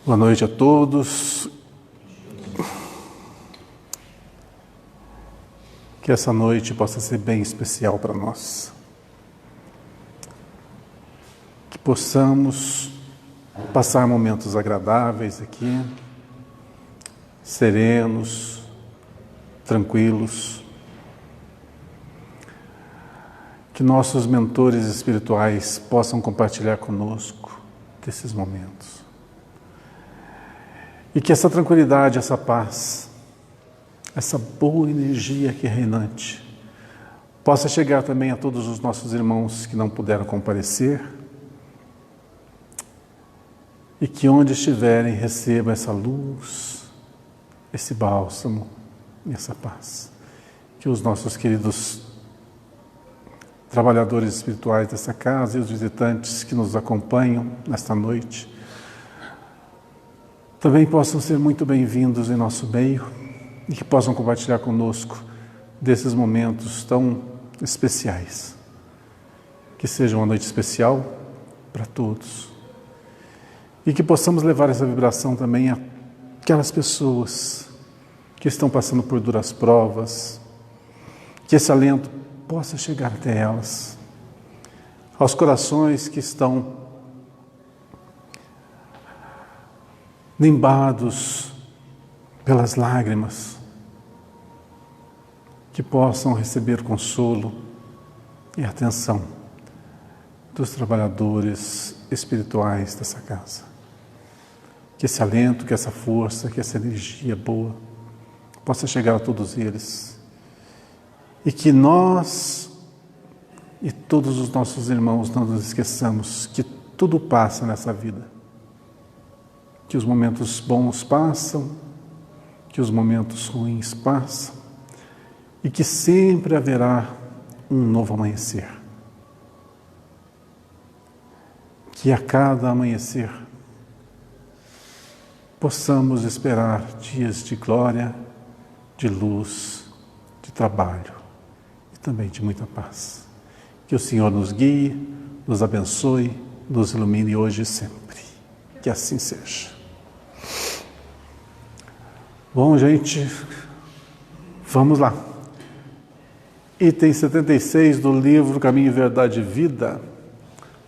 Boa noite a todos. Que essa noite possa ser bem especial para nós. Que possamos passar momentos agradáveis aqui, serenos, tranquilos. Que nossos mentores espirituais possam compartilhar conosco desses momentos. E que essa tranquilidade, essa paz, essa boa energia que é reinante, possa chegar também a todos os nossos irmãos que não puderam comparecer, e que onde estiverem recebam essa luz, esse bálsamo e essa paz. Que os nossos queridos trabalhadores espirituais dessa casa e os visitantes que nos acompanham nesta noite também possam ser muito bem-vindos em nosso meio e que possam compartilhar conosco desses momentos tão especiais. Que seja uma noite especial para todos e que possamos levar essa vibração também àquelas pessoas que estão passando por duras provas, que esse alento possa chegar até elas, aos corações que estão nimbados pelas lágrimas, que possam receber consolo e atenção dos trabalhadores espirituais dessa casa. Que esse alento, que essa força, que essa energia boa possa chegar a todos eles e que nós e todos os nossos irmãos não nos esqueçamos que tudo passa nessa vida. Que os momentos bons passam, que os momentos ruins passam e que sempre haverá um novo amanhecer. Que a cada amanhecer possamos esperar dias de glória, de luz, de trabalho e também de muita paz. Que o Senhor nos guie, nos abençoe, nos ilumine hoje e sempre. Que assim seja. Bom, gente, vamos lá. Item 76 do livro Caminho, Verdade e Vida.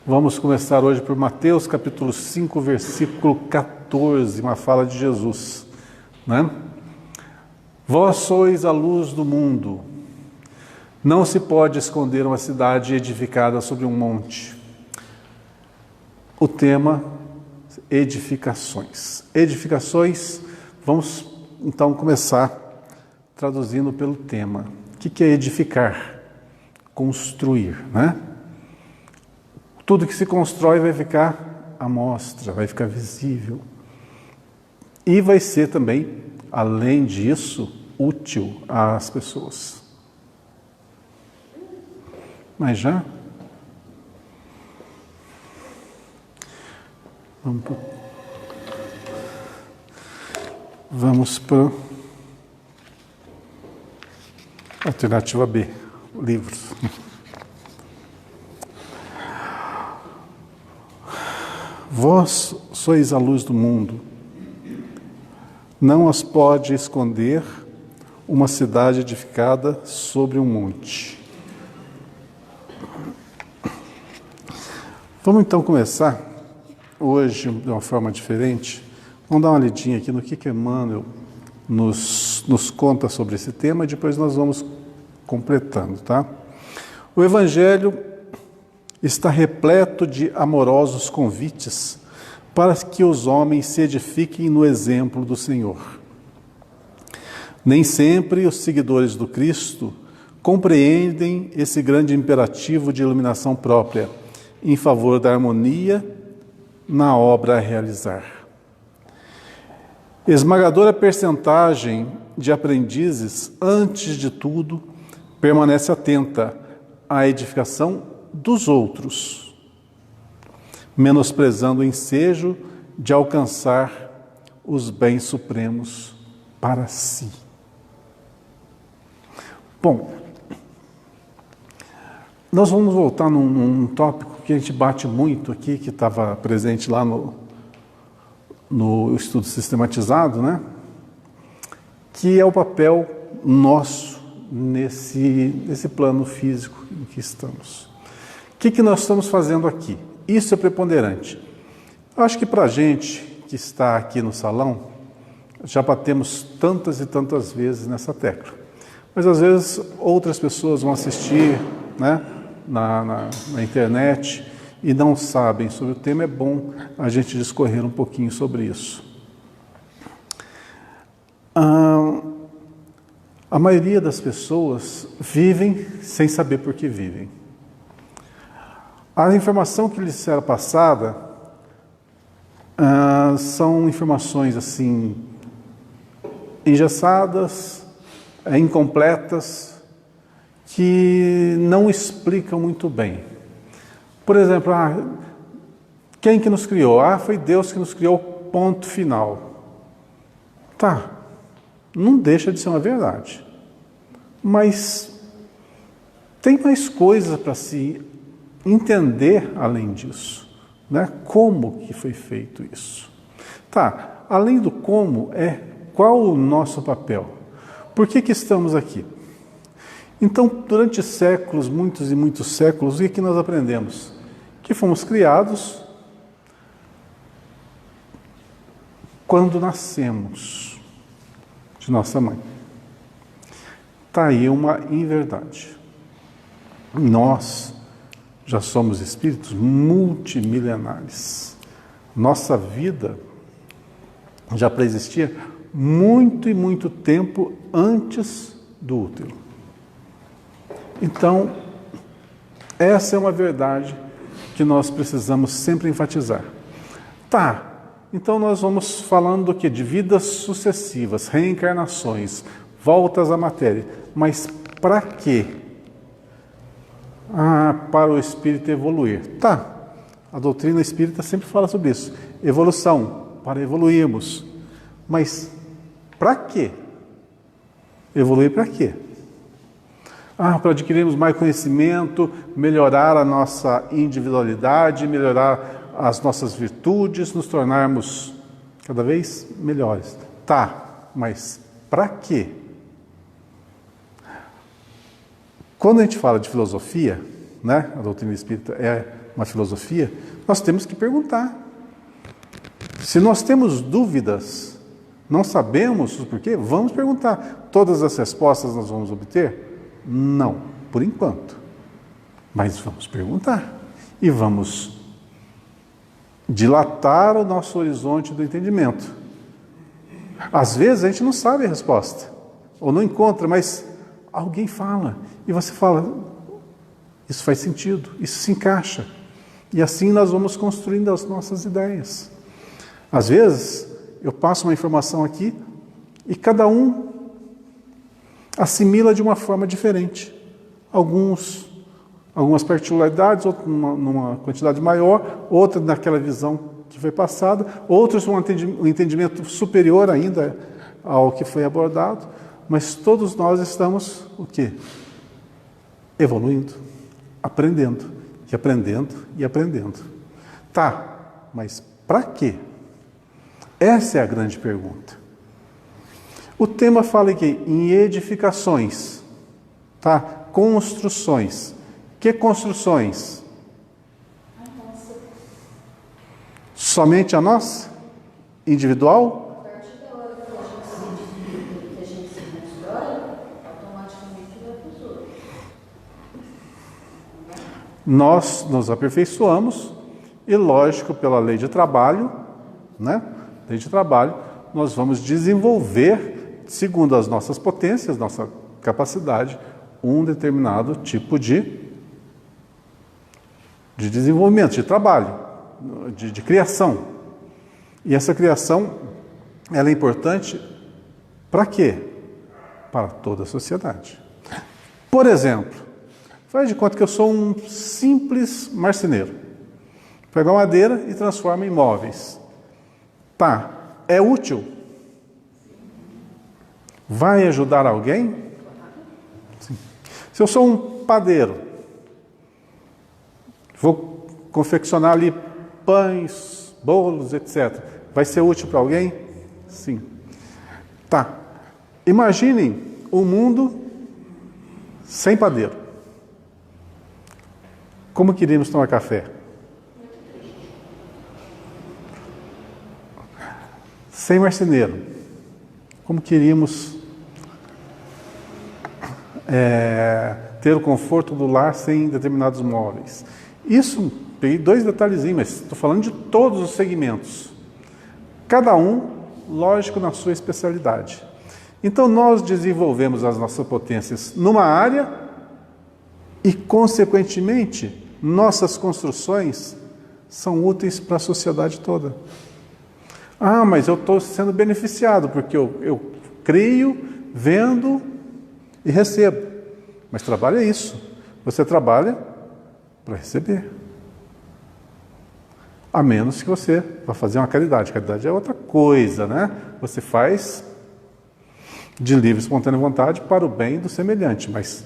Vamos começar hoje por Mateus, capítulo 5, versículo 14, uma fala de Jesus, né? Vós sois a luz do mundo. Não se pode esconder uma cidade edificada sobre um monte. O tema, edificações. Edificações, vamos então começar traduzindo pelo tema. O que é edificar? Construir, né? Tudo que se constrói vai ficar à mostra, vai ficar visível. E vai ser também, além disso, útil às pessoas. Mas já? Vamos para a alternativa B, livros. Vós sois a luz do mundo. Não as pode esconder uma cidade edificada sobre um monte. Vamos então começar hoje de uma forma diferente. Vamos dar uma lidinha aqui no que Emmanuel nos conta sobre esse tema e depois nós vamos completando, tá? O Evangelho está repleto de amorosos convites para que os homens se edifiquem no exemplo do Senhor. Nem sempre os seguidores do Cristo compreendem esse grande imperativo de iluminação própria em favor da harmonia na obra a realizar. Esmagadora percentagem de aprendizes, antes de tudo, permanece atenta à edificação dos outros, menosprezando o ensejo de alcançar os bens supremos para si. Bom, nós vamos voltar num tópico que a gente bate muito aqui, que estava presente lá no estudo sistematizado, né? Que é o papel nosso nesse plano físico em que estamos. O que nós estamos fazendo aqui? Isso é preponderante. Eu acho que para a gente que está aqui no salão, já batemos tantas e tantas vezes nessa tecla. Mas às vezes outras pessoas vão assistir, né, na internet e não sabem sobre o tema. É bom a gente discorrer um pouquinho sobre isso. A maioria das pessoas vivem sem saber por que vivem. A informação que lhes será passada são informações assim engessadas, incompletas, que não explicam muito bem. Por exemplo, quem que nos criou? Foi Deus que nos criou, ponto final. Tá, não deixa de ser uma verdade. Mas tem mais coisas para se entender além disso, né? Como que foi feito isso? Tá, além do como, qual o nosso papel? Por que estamos aqui? Então, durante séculos, muitos e muitos séculos, o que nós aprendemos? Que fomos criados quando nascemos de nossa mãe. Está aí uma inverdade. Nós já somos espíritos multimilenares. Nossa vida já preexistia muito e muito tempo antes do útero. Então, essa é uma verdade que nós precisamos sempre enfatizar. Tá, então nós vamos falando do quê? De vidas sucessivas, reencarnações, voltas à matéria. Mas para quê? Para o espírito evoluir. Tá, a doutrina espírita sempre fala sobre isso. Evolução, para evoluirmos. Mas para quê? Evoluir para quê? Para adquirirmos mais conhecimento, melhorar a nossa individualidade, melhorar as nossas virtudes, nos tornarmos cada vez melhores. Tá, mas para quê? Quando a gente fala de filosofia, né, a doutrina espírita é uma filosofia, nós temos que perguntar. Se nós temos dúvidas, não sabemos o porquê, vamos perguntar. Todas as respostas nós vamos obter? Não, por enquanto. Mas vamos perguntar. E vamos dilatar o nosso horizonte do entendimento. Às vezes a gente não sabe a resposta, ou não encontra, mas alguém fala. E você fala, isso faz sentido, isso se encaixa. E assim nós vamos construindo as nossas ideias. Às vezes, eu passo uma informação aqui e cada um assimila de uma forma diferente. Algumas particularidades, outras numa quantidade maior, outra naquela visão que foi passada, outros um entendimento superior ainda ao que foi abordado, mas todos nós estamos o quê? Evoluindo, aprendendo, e aprendendo, e aprendendo. Tá, mas para quê? Essa é a grande pergunta. O tema fala aqui em edificações, tá? Construções. Que construções? A nossa. Somente a nossa? Individual? A partir da hora que a gente se edifica, que a gente se constrói, automaticamente vai para os outros. Nós nos aperfeiçoamos e, lógico, pela lei de trabalho, né? Lei de trabalho, nós vamos desenvolver, segundo as nossas potências, nossa capacidade, um determinado tipo de desenvolvimento, de trabalho, de criação. E essa criação, ela é importante para quê? Para toda a sociedade. Por exemplo, faz de conta que eu sou um simples marceneiro. Pego a madeira e transformo em móveis. Tá, é útil? Vai ajudar alguém? Sim. Se eu sou um padeiro, vou confeccionar ali pães, bolos, etc. Vai ser útil para alguém? Sim. Tá. Imaginem um mundo sem padeiro. Como queríamos tomar café? Sem marceneiro. Como queríamos ter o conforto do lar sem determinados móveis. Isso, peguei 2 detalhezinhos, mas estou falando de todos os segmentos. Cada um, lógico, na sua especialidade. Então, nós desenvolvemos as nossas potências numa área e, consequentemente, nossas construções são úteis para a sociedade toda. Ah, mas eu estou sendo beneficiado, porque eu crio, vendo e recebo. Mas trabalho é isso. Você trabalha para receber. A menos que você vá fazer uma caridade. Caridade é outra coisa, né? Você faz de livre e espontânea vontade para o bem do semelhante. Mas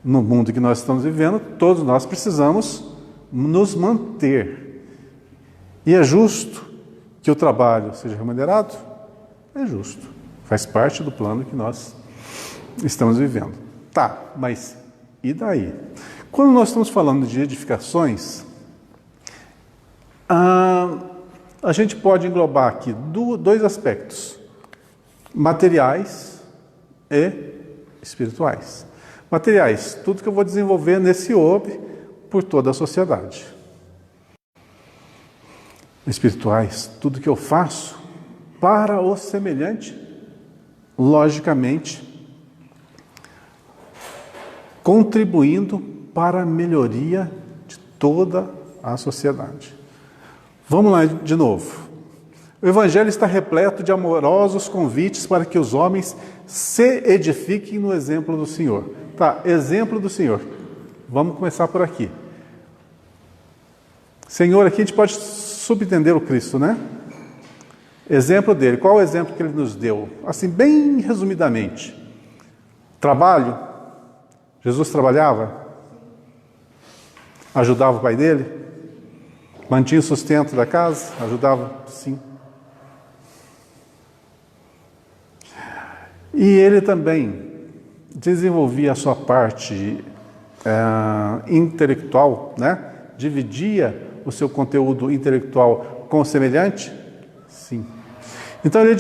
no mundo que nós estamos vivendo, todos nós precisamos nos manter. E é justo que o trabalho seja remunerado? É justo. Faz parte do plano que nós estamos vivendo. Tá, mas e daí? Quando nós estamos falando de edificações, a gente pode englobar aqui 2 aspectos: materiais e espirituais. Materiais, tudo que eu vou desenvolver nesse orbe por toda a sociedade. Espirituais, tudo que eu faço para o semelhante, logicamente, contribuindo para a melhoria de toda a sociedade. Vamos lá de novo. O Evangelho está repleto de amorosos convites para que os homens se edifiquem no exemplo do Senhor. Tá, exemplo do Senhor. Vamos começar por aqui. Senhor, aqui a gente pode subentender o Cristo, né? Exemplo dele. Qual o exemplo que ele nos deu? Assim, bem resumidamente. Trabalho. Jesus trabalhava? Ajudava o pai dele? Mantinha o sustento da casa? Ajudava? Sim. E ele também desenvolvia a sua parte intelectual, né? Dividia o seu conteúdo intelectual com o semelhante? Sim. Então ele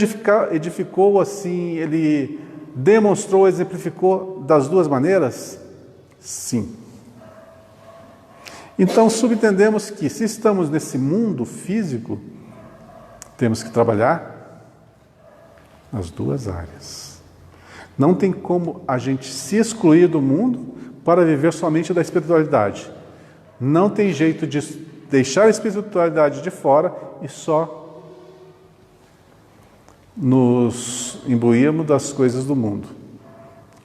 edificou assim, ele demonstrou, exemplificou das 2 maneiras? Sim. Então subentendemos que se estamos nesse mundo físico, temos que trabalhar nas 2 áreas. Não tem como a gente se excluir do mundo para viver somente da espiritualidade. Não tem jeito de deixar a espiritualidade de fora e só nos imbuirmos das coisas do mundo.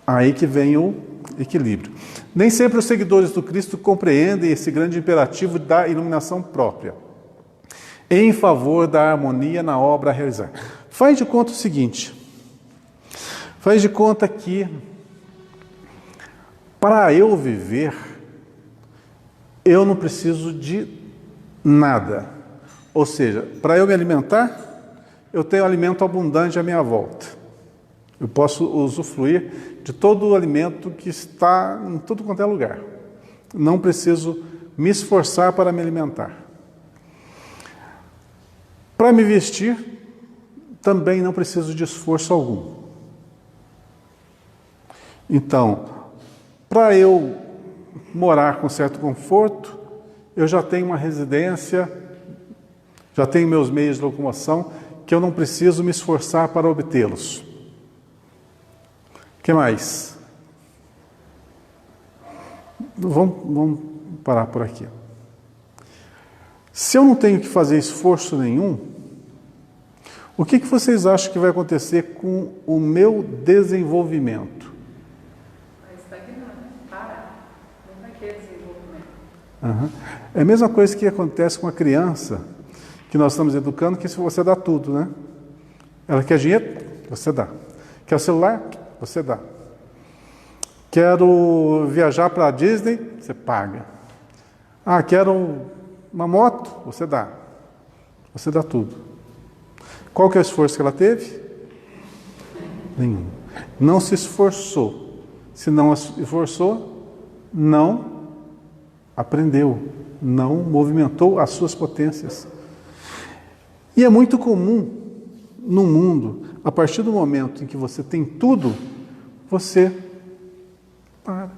Aí que vem o equilíbrio. Nem sempre os seguidores do Cristo compreendem esse grande imperativo da iluminação própria, em favor da harmonia na obra a realizar. Faz de conta o seguinte, faz de conta que para eu viver, eu não preciso de nada. Ou seja, para eu me alimentar, eu tenho alimento abundante à minha volta. Eu posso usufruir de todo o alimento que está em tudo quanto é lugar. Não preciso me esforçar para me alimentar. Para me vestir, também não preciso de esforço algum. Então, para eu morar com certo conforto, eu já tenho uma residência, já tenho meus meios de locomoção, que eu não preciso me esforçar para obtê-los. O que mais? Vamos parar por aqui. Se eu não tenho que fazer esforço nenhum, o que vocês acham que vai acontecer com o meu desenvolvimento? Vai estagnar, parar. Não vai ter desenvolvimento. É a mesma coisa que acontece com a criança que nós estamos educando, que se você dá tudo, né? Ela quer dinheiro? Você dá. Quer o celular? Você dá. Quero viajar para a Disney? Você paga. Ah, quero uma moto? Você dá. Você dá tudo. Qual que é o esforço que ela teve? Nenhum. Não se esforçou. Se não se esforçou, não aprendeu, não movimentou as suas potências. E é muito comum no mundo, a partir do momento em que você tem tudo, você para.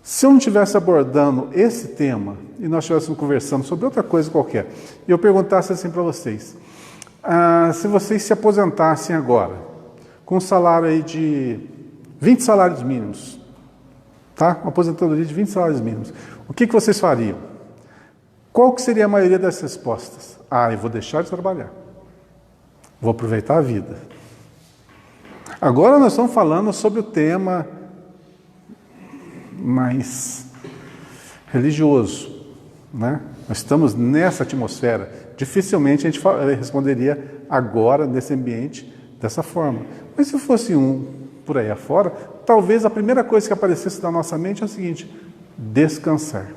Se eu não estivesse abordando esse tema e nós estivéssemos conversando sobre outra coisa qualquer, e eu perguntasse assim para vocês, se vocês se aposentassem agora, com um salário aí de 20 salários mínimos, tá? Uma aposentadoria de 20 salários mínimos, o que vocês fariam? Qual que seria a maioria das respostas? Eu vou deixar de trabalhar. Vou aproveitar a vida. Agora nós estamos falando sobre o tema mais religioso, né? Nós estamos nessa atmosfera. Dificilmente a gente responderia agora, nesse ambiente, dessa forma. Mas se fosse por aí afora, talvez a primeira coisa que aparecesse na nossa mente é o seguinte: descansar.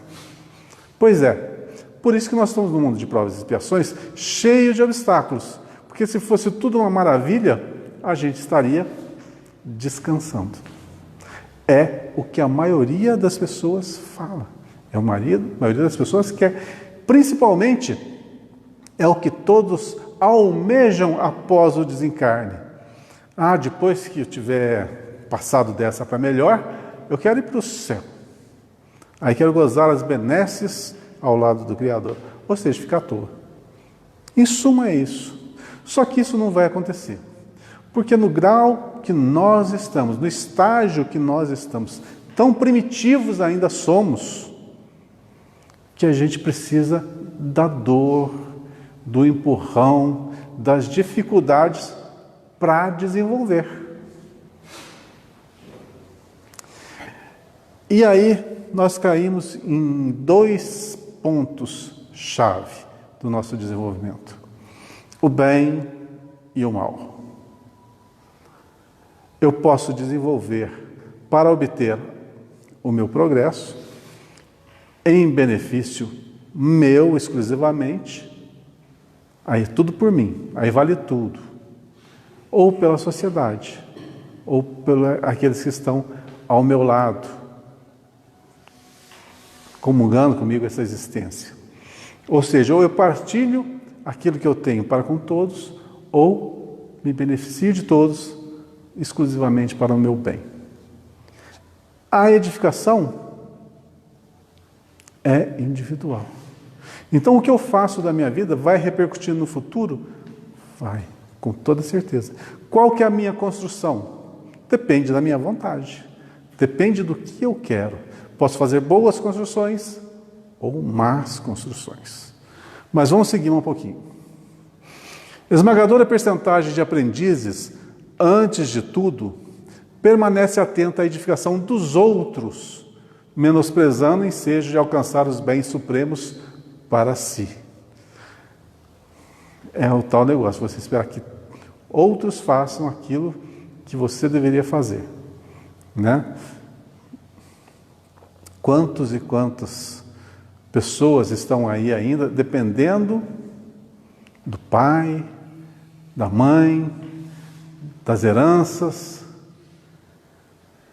Pois é, por isso que nós estamos num mundo de provas e expiações cheio de obstáculos. Porque se fosse tudo uma maravilha, a gente estaria descansando. É o que a maioria das pessoas fala. A maioria das pessoas quer. Principalmente, é o que todos almejam após o desencarne. Depois que eu tiver passado dessa para melhor, eu quero ir para o céu. Aí quero gozar as benesses ao lado do Criador. Ou seja, ficar à toa. Em suma é isso. Só que isso não vai acontecer. Porque no grau que nós estamos, no estágio que nós estamos, tão primitivos ainda somos, que a gente precisa da dor, do empurrão, das dificuldades para desenvolver. E aí nós caímos em 2 pontos-chave do nosso desenvolvimento: o bem e o mal. Eu posso desenvolver para obter o meu progresso em benefício meu exclusivamente, aí tudo por mim, aí vale tudo, ou pela sociedade, ou pelos aqueles que estão ao meu lado, comungando comigo essa existência. Ou seja, ou eu partilho aquilo que eu tenho para com todos, ou me beneficio de todos exclusivamente para o meu bem. A edificação é individual. Então, o que eu faço da minha vida vai repercutir no futuro? Vai, com toda certeza. Qual que é a minha construção? Depende da minha vontade. Depende do que eu quero. Posso fazer boas construções ou más construções. Mas vamos seguir um pouquinho. Esmagadora percentagem de aprendizes, antes de tudo, permanece atenta à edificação dos outros, menosprezando o ensejo de alcançar os bens supremos para si. É o tal negócio, você esperar que outros façam aquilo que você deveria fazer, né? Quantos e quantas pessoas estão aí ainda dependendo do pai, da mãe, das heranças,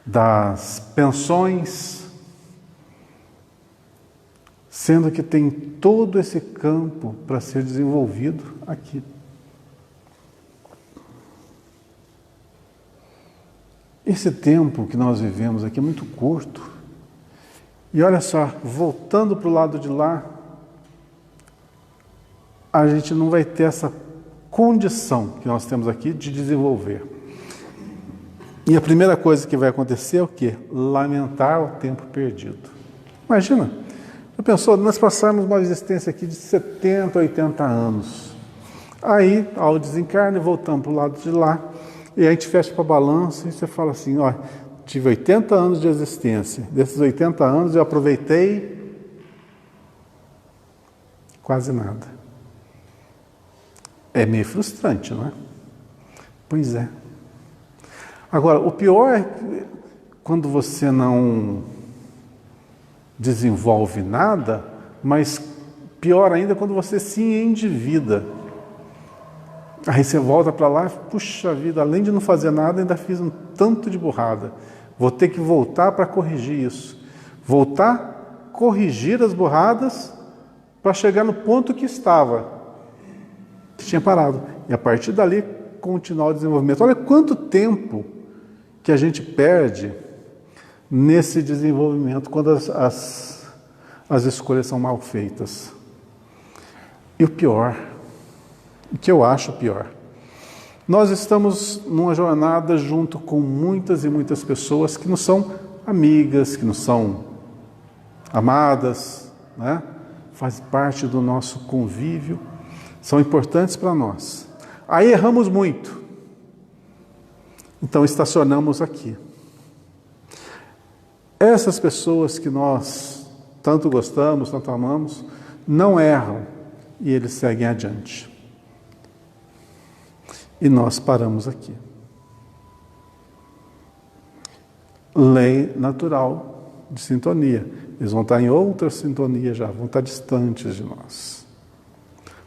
das pensões, sendo que tem todo esse campo para ser desenvolvido aqui. Esse tempo que nós vivemos aqui é muito curto. E olha só, voltando para o lado de lá, a gente não vai ter essa condição que nós temos aqui de desenvolver. E a primeira coisa que vai acontecer é o quê? Lamentar o tempo perdido. Imagina, já pensou, nós passarmos uma existência aqui de 70, 80 anos. Aí, ao desencarne, voltamos para o lado de lá, e a gente fecha para a balança e você fala assim, ó, tive 80 anos de existência. Desses 80 anos eu aproveitei quase nada. É meio frustrante, não é? Pois é. Agora, o pior é quando você não desenvolve nada, mas Pior ainda quando você se endivida. Aí você volta para lá, puxa vida, além de não fazer nada, ainda fiz um tanto de burrada. Vou ter que voltar para corrigir isso. Voltar, corrigir as burradas para chegar no ponto que estava, que tinha parado. E a partir dali, continuar o desenvolvimento. Olha quanto tempo que a gente perde nesse desenvolvimento quando as escolhas são mal feitas. E o pior, o que eu acho pior, nós estamos numa jornada junto com muitas e muitas pessoas que não são amigas, que não são amadas, né? Faz parte do nosso convívio, são importantes para nós. Aí erramos muito, então estacionamos aqui. Essas pessoas que nós tanto gostamos, tanto amamos, não erram e eles seguem adiante. E nós paramos aqui. Lei natural de sintonia. Eles vão estar em outra sintonia já, vão estar distantes de nós.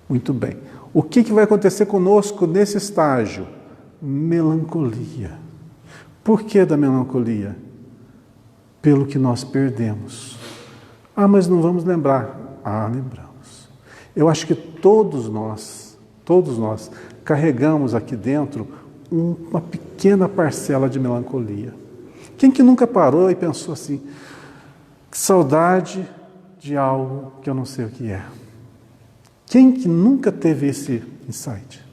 Muito bem. O que vai acontecer conosco nesse estágio? Melancolia. Por que da melancolia? Pelo que nós perdemos. Ah, mas não vamos lembrar. Ah, lembramos. Eu acho que todos nós carregamos aqui dentro uma pequena parcela de melancolia. Quem que nunca parou e pensou assim, que saudade de algo que eu não sei o que é? Quem que nunca teve esse insight?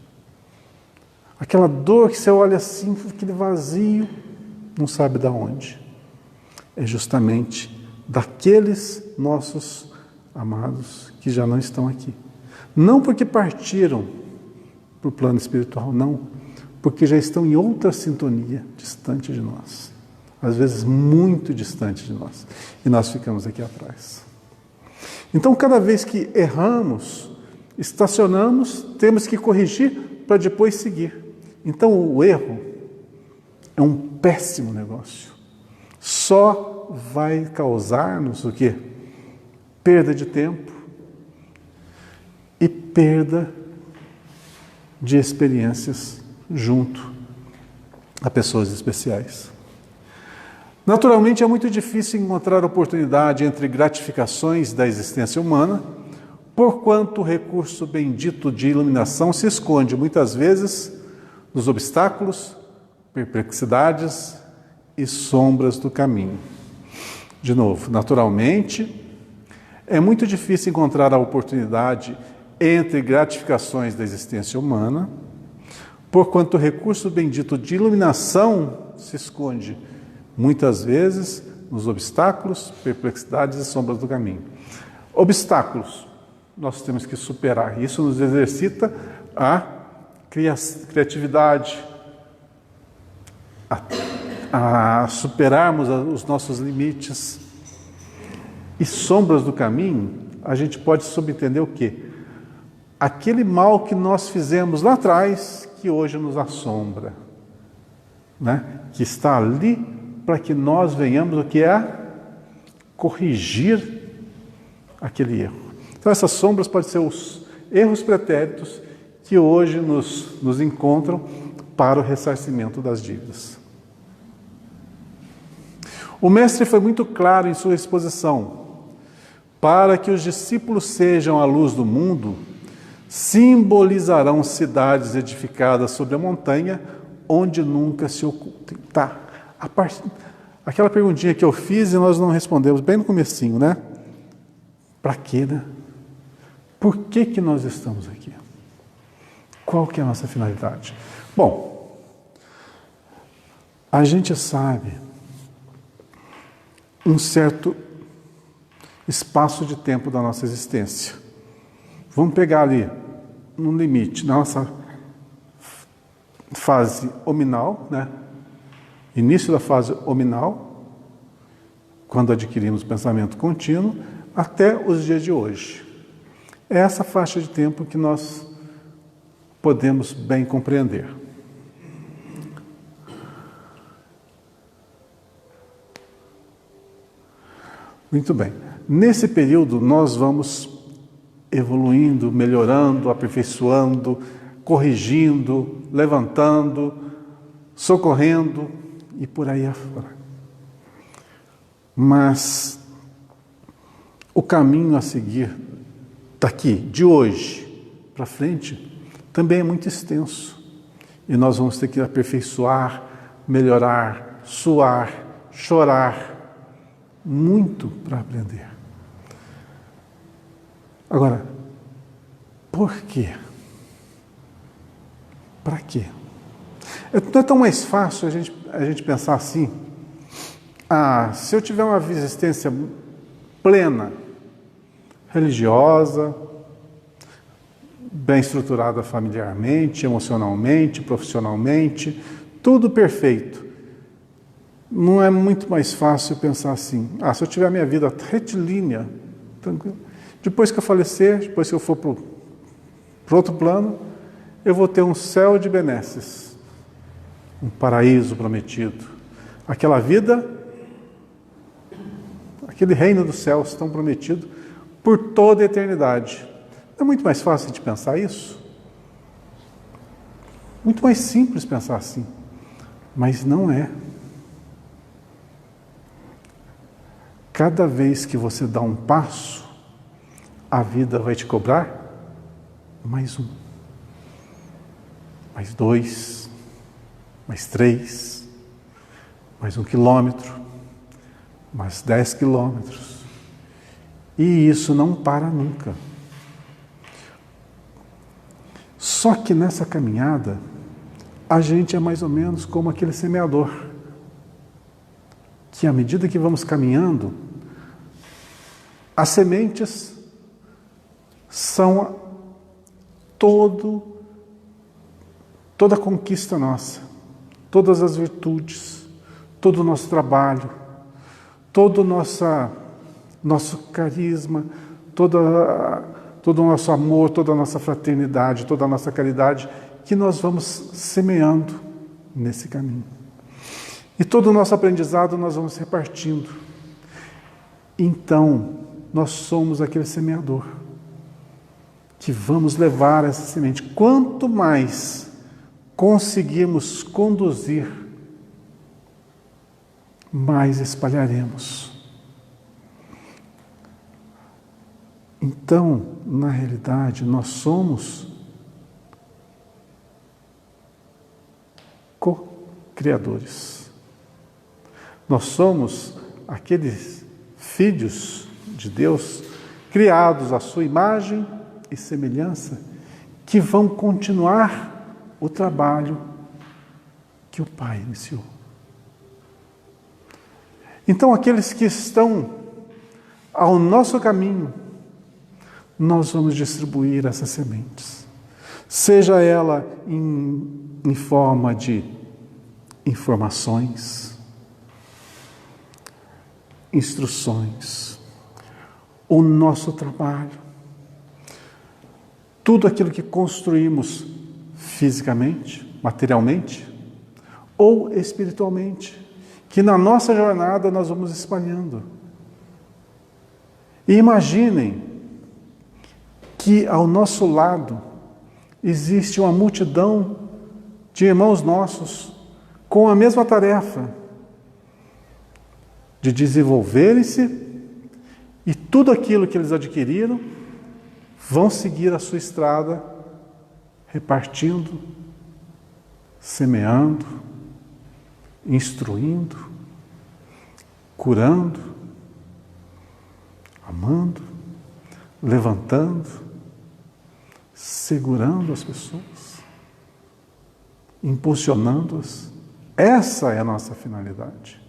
Aquela dor que você olha assim, aquele vazio, não sabe de onde. É justamente daqueles nossos amados que já não estão aqui. Não porque partiram para o plano espiritual, não, porque já estão em outra sintonia, distante de nós, às vezes muito distante de nós, e nós ficamos aqui atrás. Então, cada vez que erramos, estacionamos, temos que corrigir para depois seguir. Então, o erro é um péssimo negócio, só vai causar-nos o quê? Perda de tempo e perda de experiências junto a pessoas especiais. Naturalmente, é muito difícil encontrar oportunidade entre gratificações da existência humana, porquanto o recurso bendito de iluminação se esconde muitas vezes nos obstáculos, perplexidades e sombras do caminho. De novo, naturalmente, é muito difícil encontrar a oportunidade entre gratificações da existência humana, porquanto o recurso bendito de iluminação se esconde, muitas vezes, nos obstáculos, perplexidades e sombras do caminho. Obstáculos, nós temos que superar. Isso nos exercita a criatividade, a superarmos os nossos limites. E sombras do caminho, a gente pode subentender o quê? Aquele mal que nós fizemos lá atrás, que hoje nos assombra, né? Que está ali para que nós venhamos o que é corrigir aquele erro. Então essas sombras podem ser os erros pretéritos que hoje nos encontram para o ressarcimento das dívidas. O mestre foi muito claro em sua exposição. Para que os discípulos sejam a luz do mundo, simbolizarão cidades edificadas sobre a montanha, onde nunca se ocultem. Tá. Aquela perguntinha que eu fiz e nós não respondemos bem no comecinho, né? Para quê, né? Por que nós estamos aqui? Qual que é a nossa finalidade? Bom, a gente sabe um certo espaço de tempo da nossa existência. Vamos pegar ali, no limite, na nossa fase hominal, né? Início da fase hominal, quando adquirimos pensamento contínuo, até os dias de hoje. É essa faixa de tempo que nós podemos bem compreender. Muito bem. Nesse período, nós vamos evoluindo, melhorando, aperfeiçoando, corrigindo, levantando, socorrendo e por aí afora. Mas o caminho a seguir daqui, de hoje para frente, também é muito extenso. E nós vamos ter que aperfeiçoar, melhorar, suar, chorar, muito para aprender. Agora, por quê? Para quê? Não é tão mais fácil a gente pensar assim, se eu tiver uma existência plena, religiosa, bem estruturada familiarmente, emocionalmente, profissionalmente, tudo perfeito. Não é muito mais fácil pensar assim, se eu tiver a minha vida retilínea, tranquilo, depois que eu falecer, depois que eu for para outro plano, eu vou ter um céu de benesses, um paraíso prometido. Aquela vida, aquele reino dos céus tão prometido por toda a eternidade. Não é muito mais fácil de pensar isso? Muito mais simples pensar assim, mas não é. Cada vez que você dá um passo, a vida vai te cobrar mais um, mais 2, mais 3, mais 1 quilômetro, mais 10 quilômetros. E isso não para nunca. Só que nessa caminhada, a gente é mais ou menos como aquele semeador, que à medida que vamos caminhando, as sementes são toda a conquista nossa, todas as virtudes, todo o nosso trabalho, todo o nosso carisma, todo o nosso amor, toda a nossa fraternidade, toda a nossa caridade, que nós vamos semeando nesse caminho. E todo o nosso aprendizado nós vamos repartindo. Então, nós somos aquele semeador que vamos levar essa semente. Quanto mais conseguirmos conduzir, mais espalharemos. Então, na realidade, nós somos co-criadores. Nós somos aqueles filhos de Deus, criados à sua imagem e semelhança, que vão continuar o trabalho que o Pai iniciou. Então, aqueles que estão ao nosso caminho, nós vamos distribuir essas sementes. Seja ela em forma de informações, instruções, o nosso trabalho, tudo aquilo que construímos fisicamente, materialmente ou espiritualmente, que na nossa jornada nós vamos espalhando. E imaginem que ao nosso lado existe uma multidão de irmãos nossos com a mesma tarefa de desenvolverem-se, e tudo aquilo que eles adquiriram vão seguir a sua estrada, repartindo, semeando, instruindo, curando, amando, levantando, segurando as pessoas, impulsionando-as. Essa é a nossa finalidade.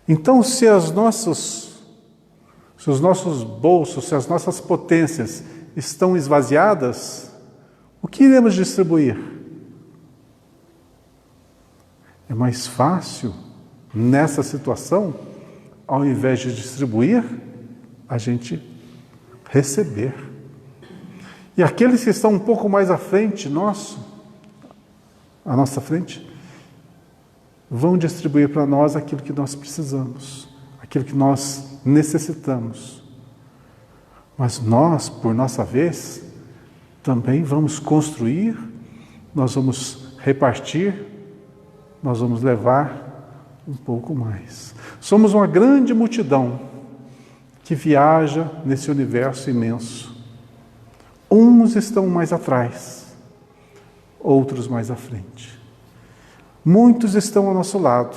Então, se os nossos bolsos, se as nossas potências estão esvaziadas, o que iremos distribuir? É mais fácil, nessa situação, ao invés de distribuir, a gente receber. E aqueles que estão um pouco mais à frente, à nossa frente, vão distribuir para nós aquilo que nós precisamos, aquilo que nós necessitamos. Mas nós, por nossa vez, também vamos construir, nós vamos repartir, nós vamos levar um pouco mais. Somos uma grande multidão que viaja nesse universo imenso. Uns estão mais atrás, outros mais à frente. Muitos estão ao nosso lado,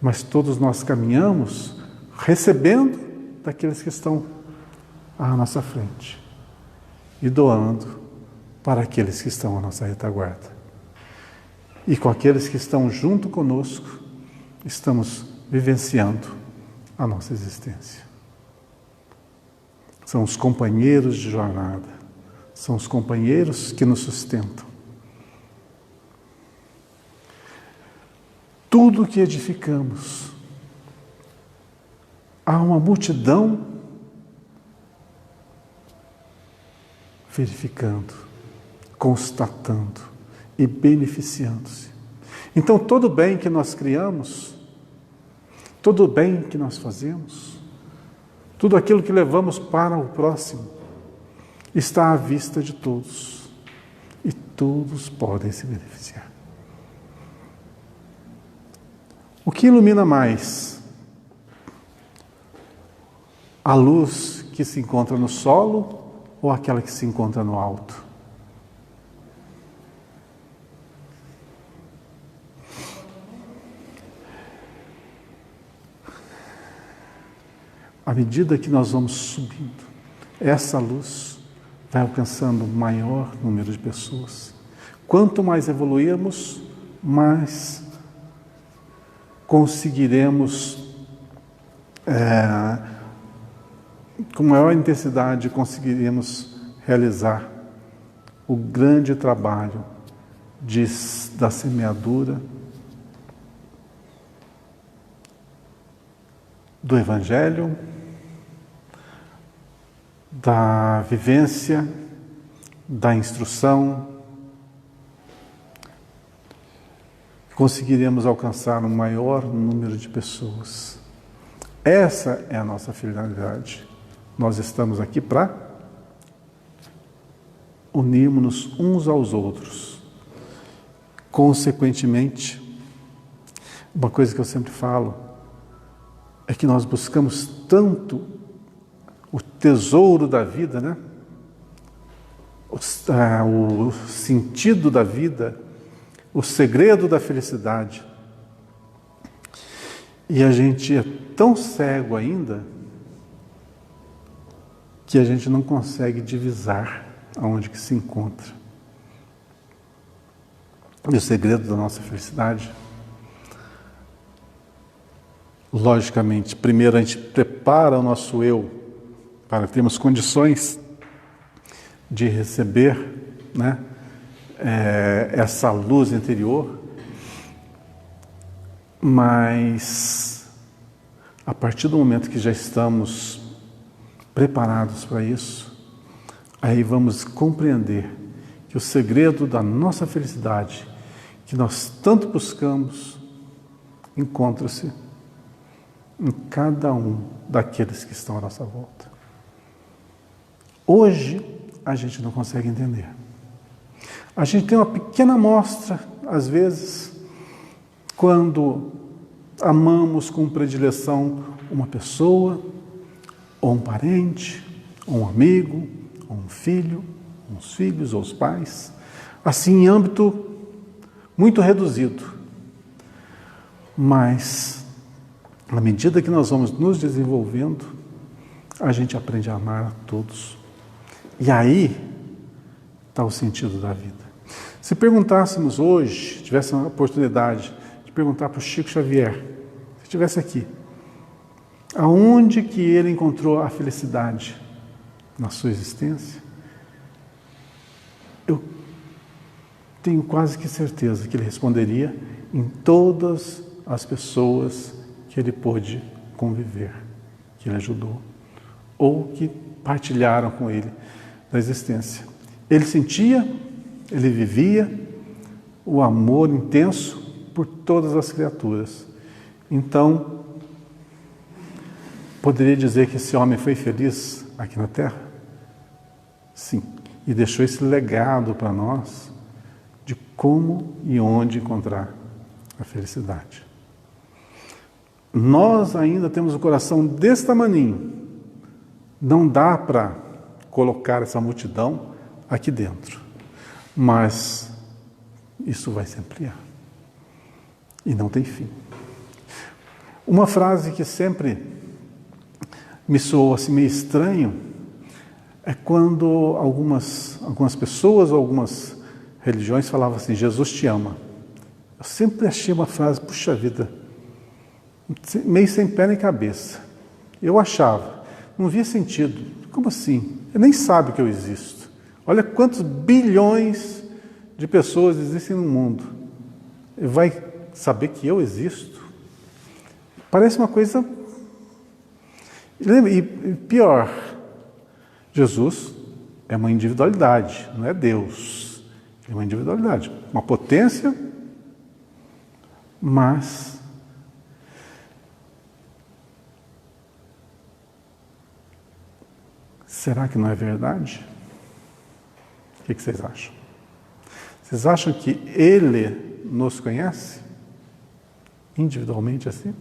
mas todos nós caminhamos recebendo daqueles que estão à nossa frente e doando para aqueles que estão à nossa retaguarda. E com aqueles que estão junto conosco, estamos vivenciando a nossa existência. São os companheiros de jornada, são os companheiros que nos sustentam. Tudo que edificamos, há uma multidão verificando, constatando e beneficiando-se. Então, todo bem que nós criamos, todo bem que nós fazemos, tudo aquilo que levamos para o próximo, está à vista de todos e todos podem se beneficiar. O que ilumina mais? A luz que se encontra no solo ou aquela que se encontra no alto? À medida que nós vamos subindo, essa luz vai alcançando maior número de pessoas. Quanto mais evoluirmos, mais conseguiremos, com maior intensidade, conseguiremos realizar o grande trabalho da semeadura, do Evangelho, da vivência, da instrução. Conseguiremos alcançar um maior número de pessoas. Essa é a nossa finalidade. Nós estamos aqui para unirmos-nos uns aos outros. Consequentemente, uma coisa que eu sempre falo é que nós buscamos tanto o tesouro da vida, né? O sentido da vida, o segredo da felicidade. E a gente é tão cego ainda que a gente não consegue divisar aonde que se encontra. E o segredo da nossa felicidade, logicamente, primeiro a gente prepara o nosso eu para termos condições de receber, né, essa luz interior, mas a partir do momento que já estamos preparados para isso, aí vamos compreender que o segredo da nossa felicidade, que nós tanto buscamos, encontra-se em cada um daqueles que estão à nossa volta. Hoje, a gente não consegue entender. A gente tem uma pequena amostra, às vezes, quando amamos com predileção uma pessoa, ou um parente, ou um amigo, ou um filho, ou os filhos, ou os pais, assim em âmbito muito reduzido. Mas, à medida que nós vamos nos desenvolvendo, a gente aprende a amar a todos. E aí está o sentido da vida. Se perguntássemos hoje, tivesse a oportunidade de perguntar para o Chico Xavier, se estivesse aqui, aonde que ele encontrou a felicidade na sua existência, eu tenho quase que certeza que ele responderia em todas as pessoas que ele pôde conviver, que ele ajudou, ou que partilharam com ele da existência. Ele sentia, ele vivia o amor intenso por todas as criaturas. Então, poderia dizer que esse homem foi feliz aqui na Terra? Sim. E deixou esse legado para nós de como e onde encontrar a felicidade. Nós ainda temos o coração desse tamaninho. Não dá para colocar essa multidão aqui dentro. Mas isso vai se ampliar. E não tem fim. Uma frase que sempre me soou assim meio estranho é quando algumas pessoas ou algumas religiões falavam assim: Jesus te ama. Eu sempre achei uma frase, puxa vida, meio sem pé nem cabeça. Eu achava, não via sentido. Como assim? Ele nem sabe que eu existo. Olha quantos bilhões de pessoas existem no mundo. Ele vai saber que eu existo? Parece uma coisa... E pior, Jesus é uma individualidade, não é Deus. É uma individualidade, uma potência, mas será que não é verdade? O que vocês acham? Vocês acham que Ele nos conhece individualmente assim?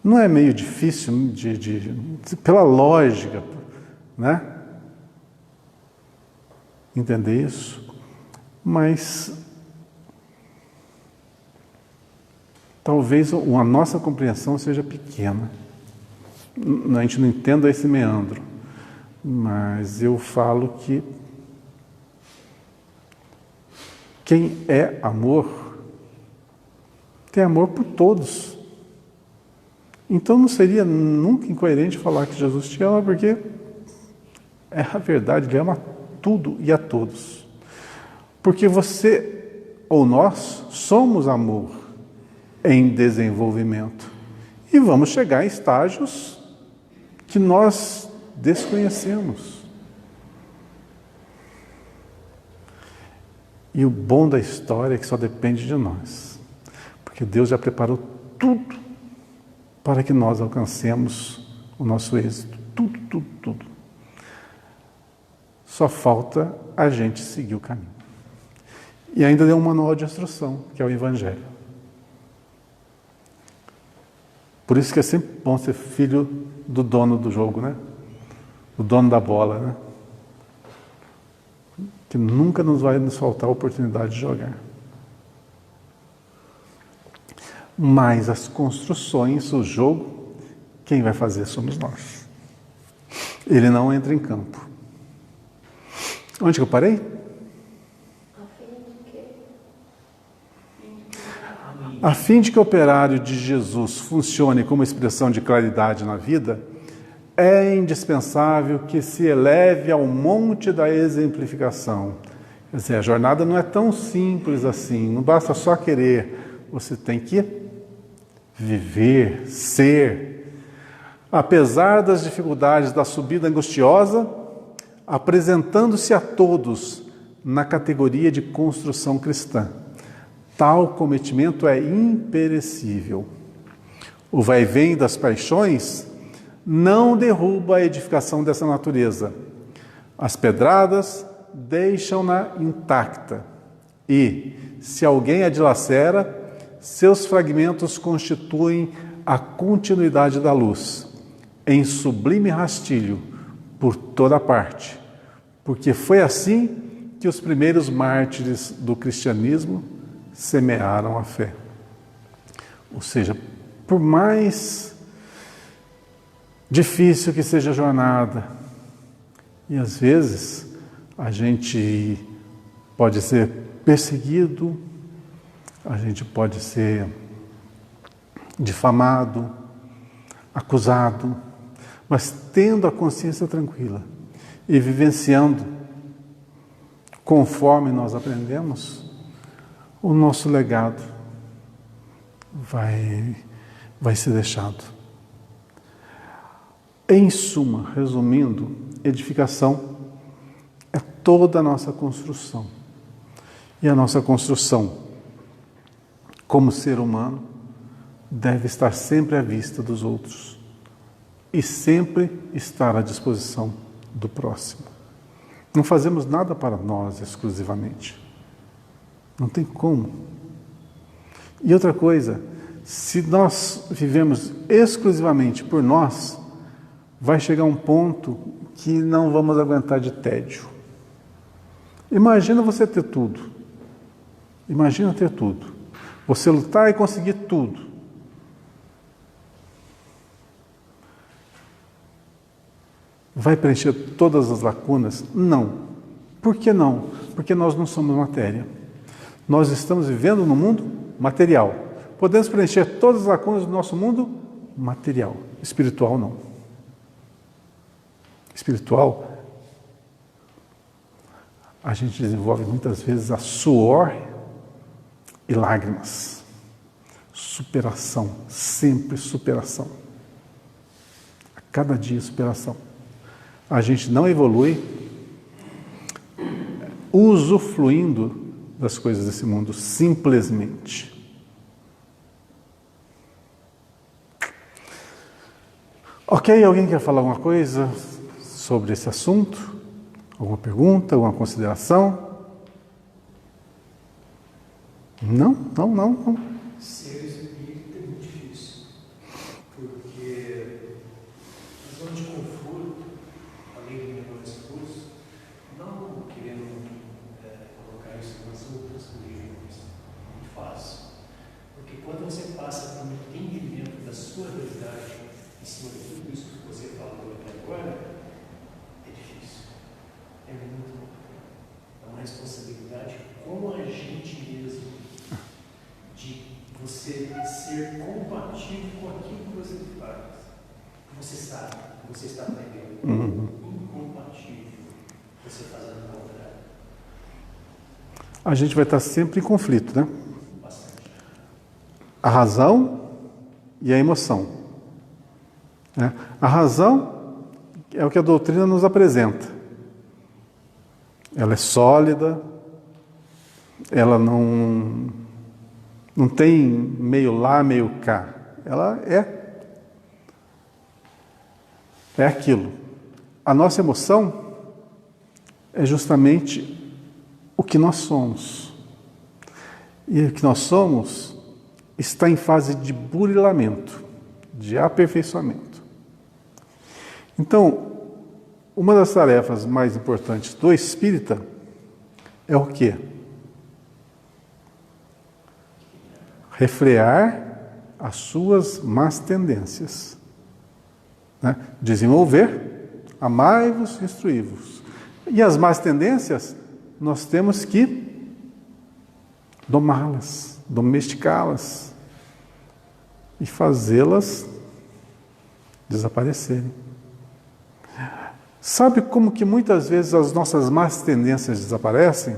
Não é meio difícil pela lógica, né? Entender isso? Mas talvez a nossa compreensão seja pequena. A gente não entenda esse meandro. Mas eu falo que quem é amor tem amor por todos. Então não seria nunca incoerente falar que Jesus te ama, porque é a verdade, Ele ama tudo e a todos. Porque você ou nós somos amor em desenvolvimento. E vamos chegar em estágios que nós desconhecemos. E o bom da história é que só depende de nós. Porque Deus já preparou tudo para que nós alcancemos o nosso êxito. Tudo. Só falta a gente seguir o caminho. E ainda deu um manual de instrução, que é o Evangelho. Por isso que é sempre bom ser filho do dono do jogo, né? O dono da bola, né? Que nunca vai nos faltar a oportunidade de jogar. Mas as construções, o jogo, quem vai fazer somos nós. Ele não entra em campo. Onde que eu parei? A fim de que o operário de Jesus funcione como expressão de claridade na vida, é indispensável que se eleve ao monte da exemplificação. Quer dizer, a jornada não é tão simples assim, não basta só querer, você tem que viver, ser. Apesar das dificuldades da subida angustiosa, apresentando-se a todos na categoria de construção cristã. Tal cometimento é imperecível. O vai-vem das paixões não derruba a edificação dessa natureza. As pedradas deixam-na intacta. E, se alguém a dilacera, seus fragmentos constituem a continuidade da luz, em sublime rastilho, por toda parte. Porque foi assim que os primeiros mártires do cristianismo semearam a fé. Ou seja, por mais difícil que seja a jornada, e às vezes a gente pode ser perseguido, a gente pode ser difamado, acusado, mas tendo a consciência tranquila e vivenciando conforme nós aprendemos, o nosso legado vai ser deixado. Em suma, resumindo, edificação é toda a nossa construção. E a nossa construção, como ser humano, deve estar sempre à vista dos outros e sempre estar à disposição do próximo. Não fazemos nada para nós exclusivamente. Não tem como. E outra coisa, se nós vivemos exclusivamente por nós, vai chegar um ponto que não vamos aguentar de tédio. Imagina você ter tudo. Imagina ter tudo. Você lutar e conseguir tudo. Vai preencher todas as lacunas? Não. Por que não? Porque nós não somos matéria. Nós estamos vivendo no mundo material. Podemos preencher todas as lacunas do nosso mundo material. Espiritual, não. Espiritual, a gente desenvolve muitas vezes a suor e lágrimas. Superação, sempre superação. A cada dia superação. A gente não evolui usufruindo das coisas desse mundo, simplesmente. Ok, alguém quer falar alguma coisa sobre esse assunto? Alguma pergunta, alguma consideração? Não. Ser espírita é muito difícil, porque a zona de conforto, além do meu discurso, não querendo colocar isso nas outras religiões, é muito fácil. Porque quando você passa por um entendimento da sua realidade em cima de tudo isso que você falou aqui agora, é difícil. É muito. É uma responsabilidade com a gente mesmo, de você ser compatível com aquilo que você faz, que você sabe, que você está aprendendo. Incompatível você fazendo o contrário. A gente vai estar sempre em conflito, né? Bastante. A razão e a emoção. Né? A razão é o que a doutrina nos apresenta. Ela é sólida, ela não tem meio lá, meio cá. Ela é aquilo. A nossa emoção é justamente o que nós somos. E o que nós somos está em fase de burilamento, de aperfeiçoamento. Então, uma das tarefas mais importantes do espírita é o quê? Refrear as suas más tendências. Né? Desenvolver, amai-vos, instruí-vos. E as más tendências, nós temos que domá-las, domesticá-las e fazê-las desaparecerem. Sabe como que muitas vezes as nossas más tendências desaparecem?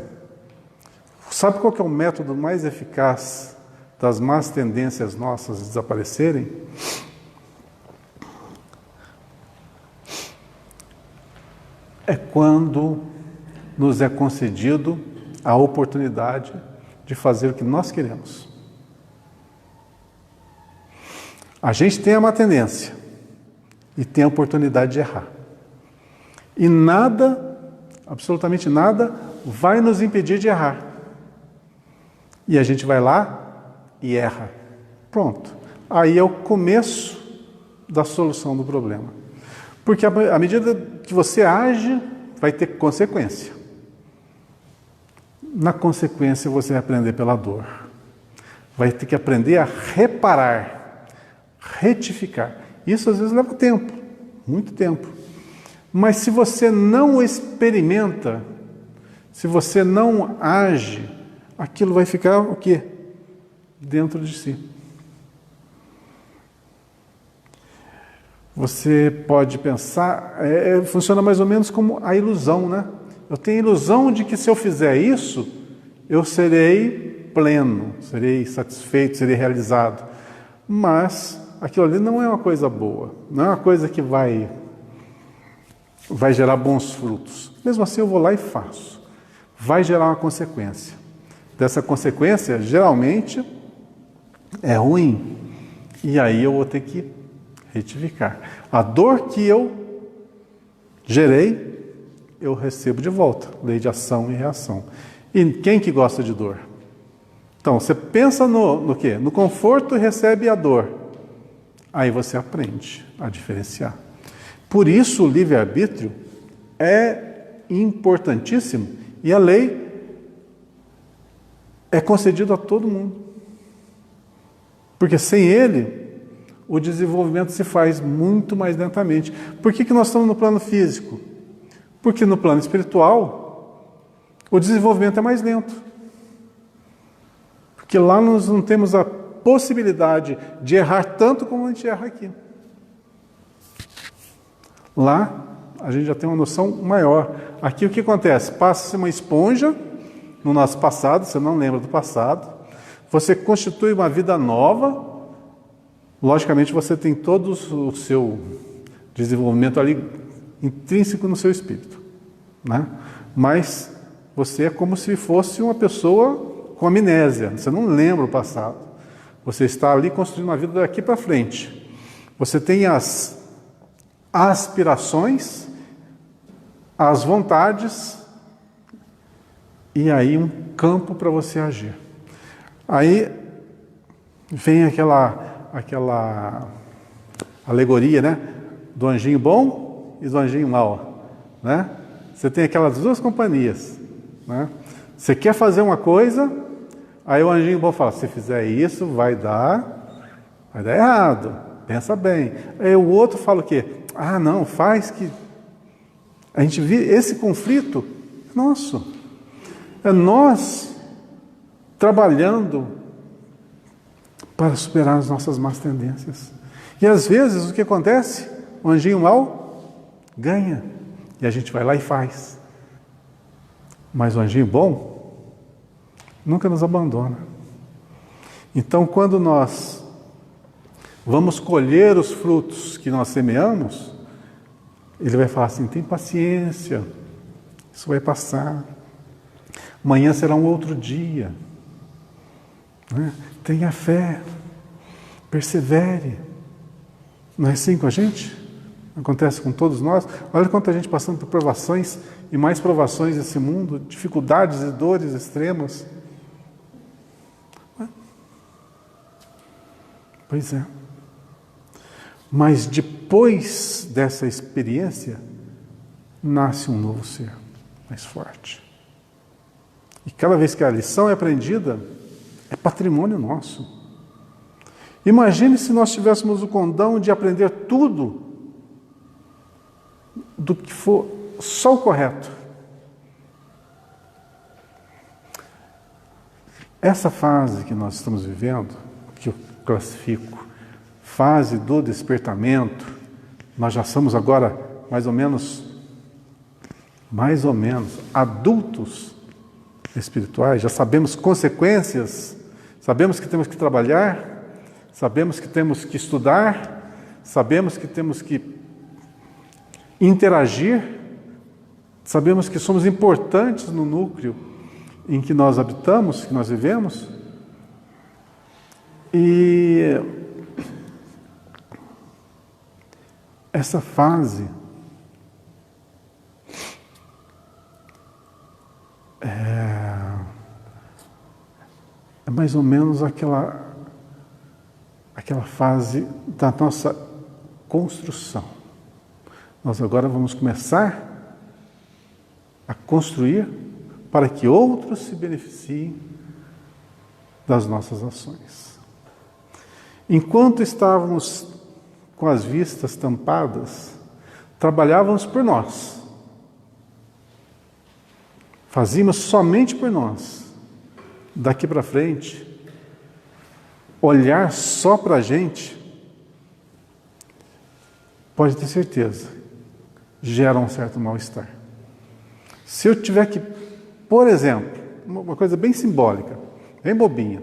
Sabe qual que é o método mais eficaz das más tendências nossas desaparecerem? É quando nos é concedido a oportunidade de fazer o que nós queremos. A gente tem a má tendência e tem a oportunidade de errar. E nada, absolutamente nada, vai nos impedir de errar. E a gente vai lá e erra. Pronto. Aí é o começo da solução do problema. Porque à medida que você age, vai ter consequência. Na consequência, você vai aprender pela dor. Vai ter que aprender a reparar, retificar. Isso às vezes leva tempo, muito tempo. Mas se você não experimenta, se você não age, aquilo vai ficar o quê? Dentro de si. Você pode pensar, funciona mais ou menos como a ilusão, né? Eu tenho a ilusão de que se eu fizer isso, eu serei pleno, serei satisfeito, serei realizado. Mas aquilo ali não é uma coisa boa, não é uma coisa que vai gerar bons frutos. Mesmo assim eu vou lá e faço. Vai gerar uma consequência. Dessa consequência, geralmente, é ruim. E aí eu vou ter que retificar. A dor que eu gerei, eu recebo de volta. Lei de ação e reação. E quem que gosta de dor? Então, você pensa no quê? No conforto e recebe a dor. Aí você aprende a diferenciar. Por isso o livre-arbítrio é importantíssimo. E a lei é concedida a todo mundo. Porque sem ele, o desenvolvimento se faz muito mais lentamente. Por que nós estamos no plano físico? Porque no plano espiritual, o desenvolvimento é mais lento. Porque lá nós não temos a possibilidade de errar tanto como a gente erra aqui. Lá, a gente já tem uma noção maior. Aqui o que acontece? Passa-se uma esponja no nosso passado, você não lembra do passado, você constitui uma vida nova, logicamente você tem todo o seu desenvolvimento ali intrínseco no seu espírito, né? Mas você é como se fosse uma pessoa com amnésia, você não lembra o passado, você está ali construindo uma vida daqui para frente, você tem as aspirações, as vontades, e aí um campo para você agir. Aí vem aquela alegoria, né? Do anjinho bom e do anjinho mau, né? Você tem aquelas duas companhias, né? Você quer fazer uma coisa, aí o anjinho bom fala, se fizer isso, vai dar errado, pensa bem. Aí o outro fala o quê? Ah, não, faz que... A gente vê esse conflito nosso. É nós trabalhando para superar as nossas más tendências. E às vezes o que acontece? O anjinho mau ganha. E a gente vai lá e faz. Mas o anjinho bom nunca nos abandona. Então, quando nós vamos colher os frutos que nós semeamos, ele vai falar assim, tem paciência, isso vai passar. Amanhã será um outro dia. Né? Tenha fé, persevere. Não é assim com a gente? Acontece com todos nós. Olha quanta gente passando por provações e mais provações nesse mundo, dificuldades e dores extremas. Pois é. Mas depois dessa experiência, nasce um novo ser, mais forte. E cada vez que a lição é aprendida, é patrimônio nosso. Imagine se nós tivéssemos o condão de aprender tudo do que for só o correto. Essa fase que nós estamos vivendo, que eu classifico, fase do despertamento, nós já somos agora mais ou menos adultos espirituais, já sabemos consequências, sabemos que temos que trabalhar, sabemos que temos que estudar, sabemos que temos que interagir, sabemos que somos importantes no núcleo em que nós habitamos, que nós vivemos, e essa fase é mais ou menos aquela fase da nossa construção. Nós agora vamos começar a construir para que outros se beneficiem das nossas ações. Enquanto estávamos com as vistas tampadas, trabalhávamos por nós. Fazíamos somente por nós. Daqui para frente, olhar só para a gente, pode ter certeza, gera um certo mal-estar. Se eu tiver que, por exemplo, uma coisa bem simbólica, bem bobinha,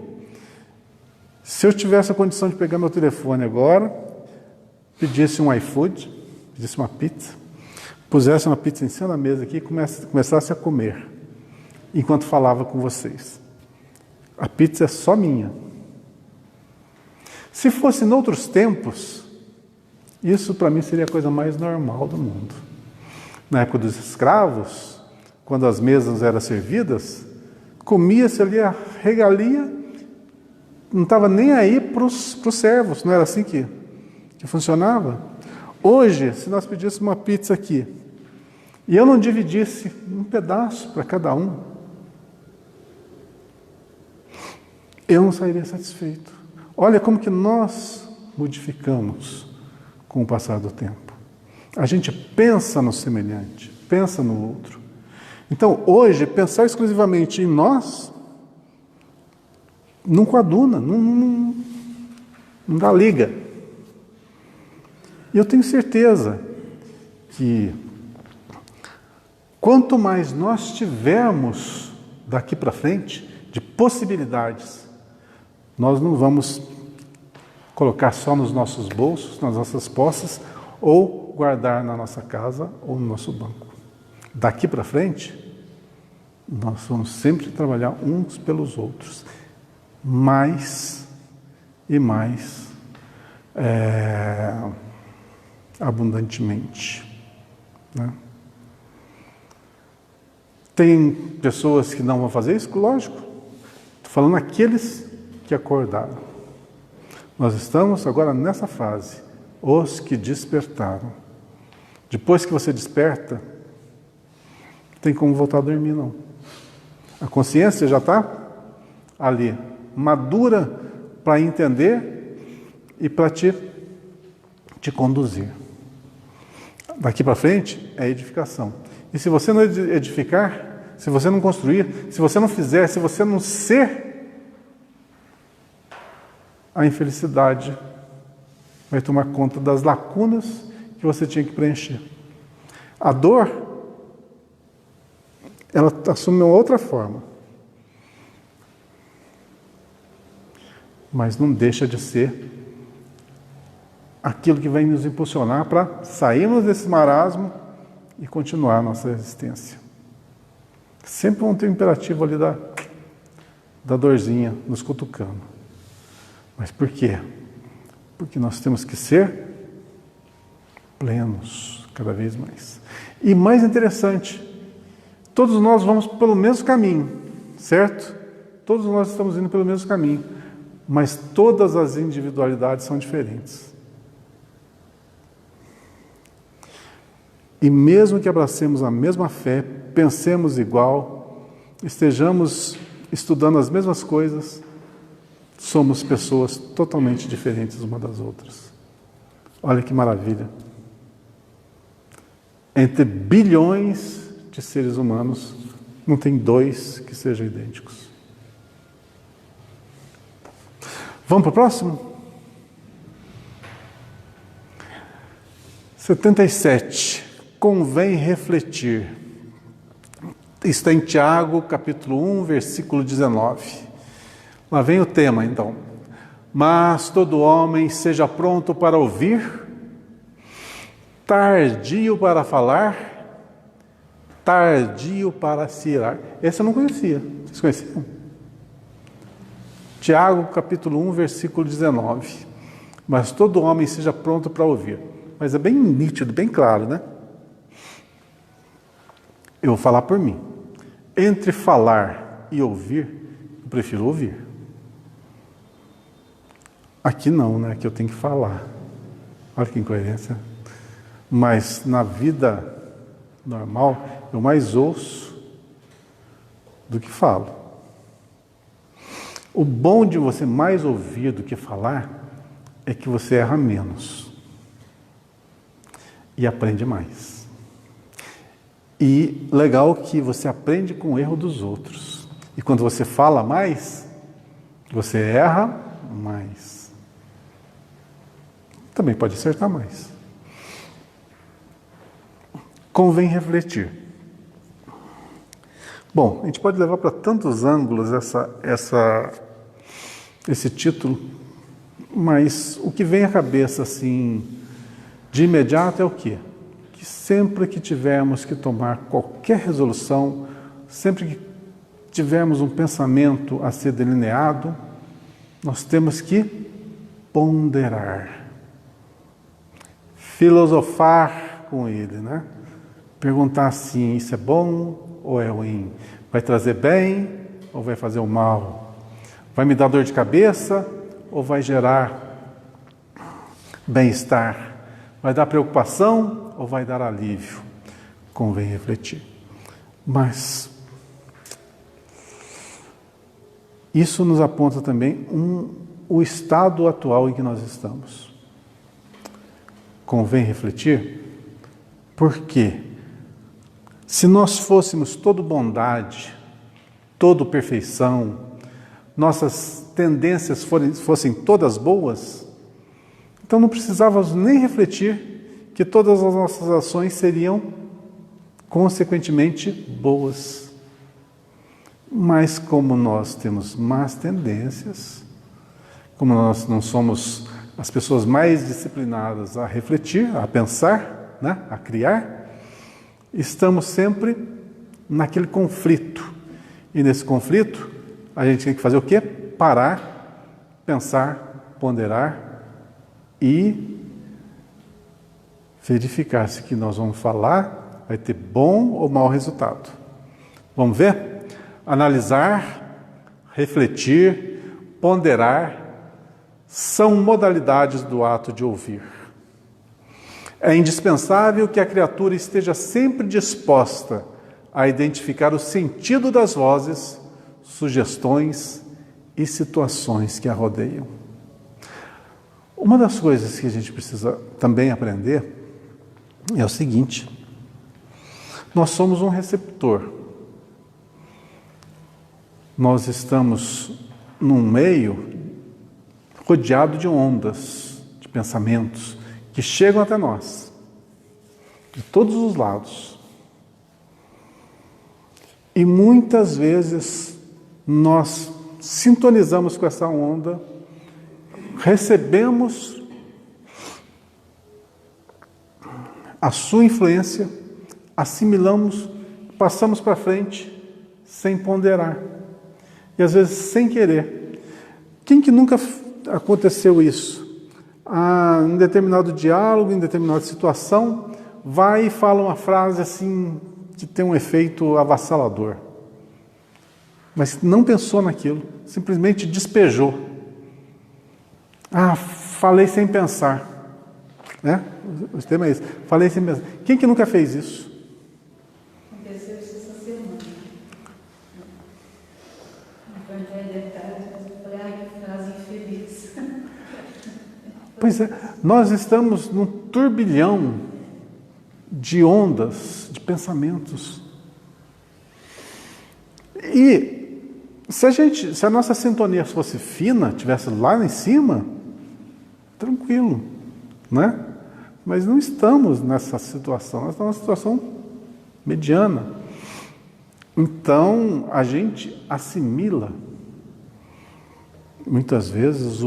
se eu tivesse a condição de pegar meu telefone agora, pedisse um iFood, pedisse uma pizza, pusesse uma pizza em cima da mesa aqui e começasse a comer, enquanto falava com vocês. A pizza é só minha. Se fosse em outros tempos, isso para mim seria a coisa mais normal do mundo. Na época dos escravos, quando as mesas eram servidas, comia-se ali a regalia, não estava nem aí para os servos, não era assim que funcionava? Hoje, se nós pedíssemos uma pizza aqui, e eu não dividisse um pedaço para cada um, eu não sairia satisfeito. Olha como que nós modificamos com o passar do tempo. A gente pensa no semelhante, pensa no outro. Então, hoje, pensar exclusivamente em nós não coaduna, não dá liga. E eu tenho certeza que quanto mais nós tivermos daqui para frente de possibilidades, nós não vamos colocar só nos nossos bolsos, nas nossas posses, ou guardar na nossa casa ou no nosso banco. Daqui para frente, nós vamos sempre trabalhar uns pelos outros, mais e mais abundantemente, né? Tem pessoas que não vão fazer isso? Lógico. Estou falando aqueles que acordaram. Nós estamos agora nessa fase, os que despertaram. Depois que você desperta, não tem como voltar a dormir, não. A consciência já está ali, madura para entender e para te conduzir. Daqui para frente é edificação. E se você não edificar, se você não construir, se você não fizer, se você não ser, a infelicidade vai tomar conta das lacunas que você tinha que preencher. A dor, ela assume uma outra forma. Mas não deixa de ser aquilo que vai nos impulsionar para sairmos desse marasmo e continuar a nossa existência. Sempre vão ter um imperativo ali da dorzinha nos cutucando. Mas por quê? Porque nós temos que ser plenos cada vez mais. E mais interessante, todos nós vamos pelo mesmo caminho, certo? Todos nós estamos indo pelo mesmo caminho, mas todas as individualidades são diferentes. E mesmo que abracemos a mesma fé, pensemos igual, estejamos estudando as mesmas coisas, somos pessoas totalmente diferentes uma das outras. Olha que maravilha. Entre bilhões de seres humanos, não tem dois que sejam idênticos. Vamos para o próximo? 77. Convém refletir. Está em Tiago, capítulo 1, versículo 19. Lá vem o tema, então. Mas todo homem seja pronto para ouvir, tardio para falar, tardio para se irar. Esse eu não conhecia. Vocês conheciam? Tiago, capítulo 1, versículo 19. Mas todo homem seja pronto para ouvir. Mas é bem nítido, bem claro, né? Eu vou falar por mim. Entre falar e ouvir, eu prefiro ouvir. Aqui não, né? Aqui eu tenho que falar. Olha que incoerência. Mas na vida normal, eu mais ouço do que falo. O bom de você mais ouvir do que falar é que você erra menos e aprende mais. E legal que você aprende com o erro dos outros. E quando você fala mais, você erra mais. Também pode acertar mais. Convém refletir. Bom, a gente pode levar para tantos ângulos esse título, mas o que vem à cabeça assim de imediato é o quê? Que sempre que tivermos que tomar qualquer resolução, sempre que tivermos um pensamento a ser delineado, nós temos que ponderar, filosofar com ele, né? Perguntar assim, isso é bom ou é ruim? Vai trazer bem ou vai fazer o mal? Vai me dar dor de cabeça ou vai gerar bem-estar? Vai dar preocupação ou vai dar alívio? Convém refletir. Mas isso nos aponta também o estado atual em que nós estamos. Convém refletir? Por quê? Se nós fôssemos todo bondade, todo perfeição, nossas tendências fossem todas boas, então não precisávamos nem refletir que todas as nossas ações seriam, consequentemente, boas. Mas como nós temos más tendências, como nós não somos as pessoas mais disciplinadas a refletir, a pensar, né, a criar, estamos sempre naquele conflito. E nesse conflito, a gente tem que fazer o quê? Parar, pensar, ponderar e verificar se o que nós vamos falar vai ter bom ou mau resultado. Vamos ver? Analisar, refletir, ponderar são modalidades do ato de ouvir. É indispensável que a criatura esteja sempre disposta a identificar o sentido das vozes, sugestões e situações que a rodeiam. Uma das coisas que a gente precisa também aprender é o seguinte: nós somos um receptor. Nós estamos num meio rodeado de ondas, de pensamentos que chegam até nós, de todos os lados. E muitas vezes nós sintonizamos com essa onda, recebemos a sua influência, assimilamos, passamos para frente sem ponderar. E às vezes sem querer. Quem que nunca aconteceu isso? Em determinado diálogo, em determinada situação, vai e fala uma frase assim que tem um efeito avassalador. Mas não pensou naquilo, simplesmente despejou. Falei sem pensar. Né? O tema é esse. Falei sem pensar. Quem que nunca fez isso? Aconteceu isso essa semana. Não vou entrar em detalhes, mas eu falei, que frase infeliz. Pois é, nós estamos num turbilhão de ondas, de pensamentos. E se a nossa sintonia fosse fina, estivesse lá em cima, tranquilo, né? Mas não estamos nessa situação, nós estamos numa situação mediana. Então, a gente assimila, muitas vezes,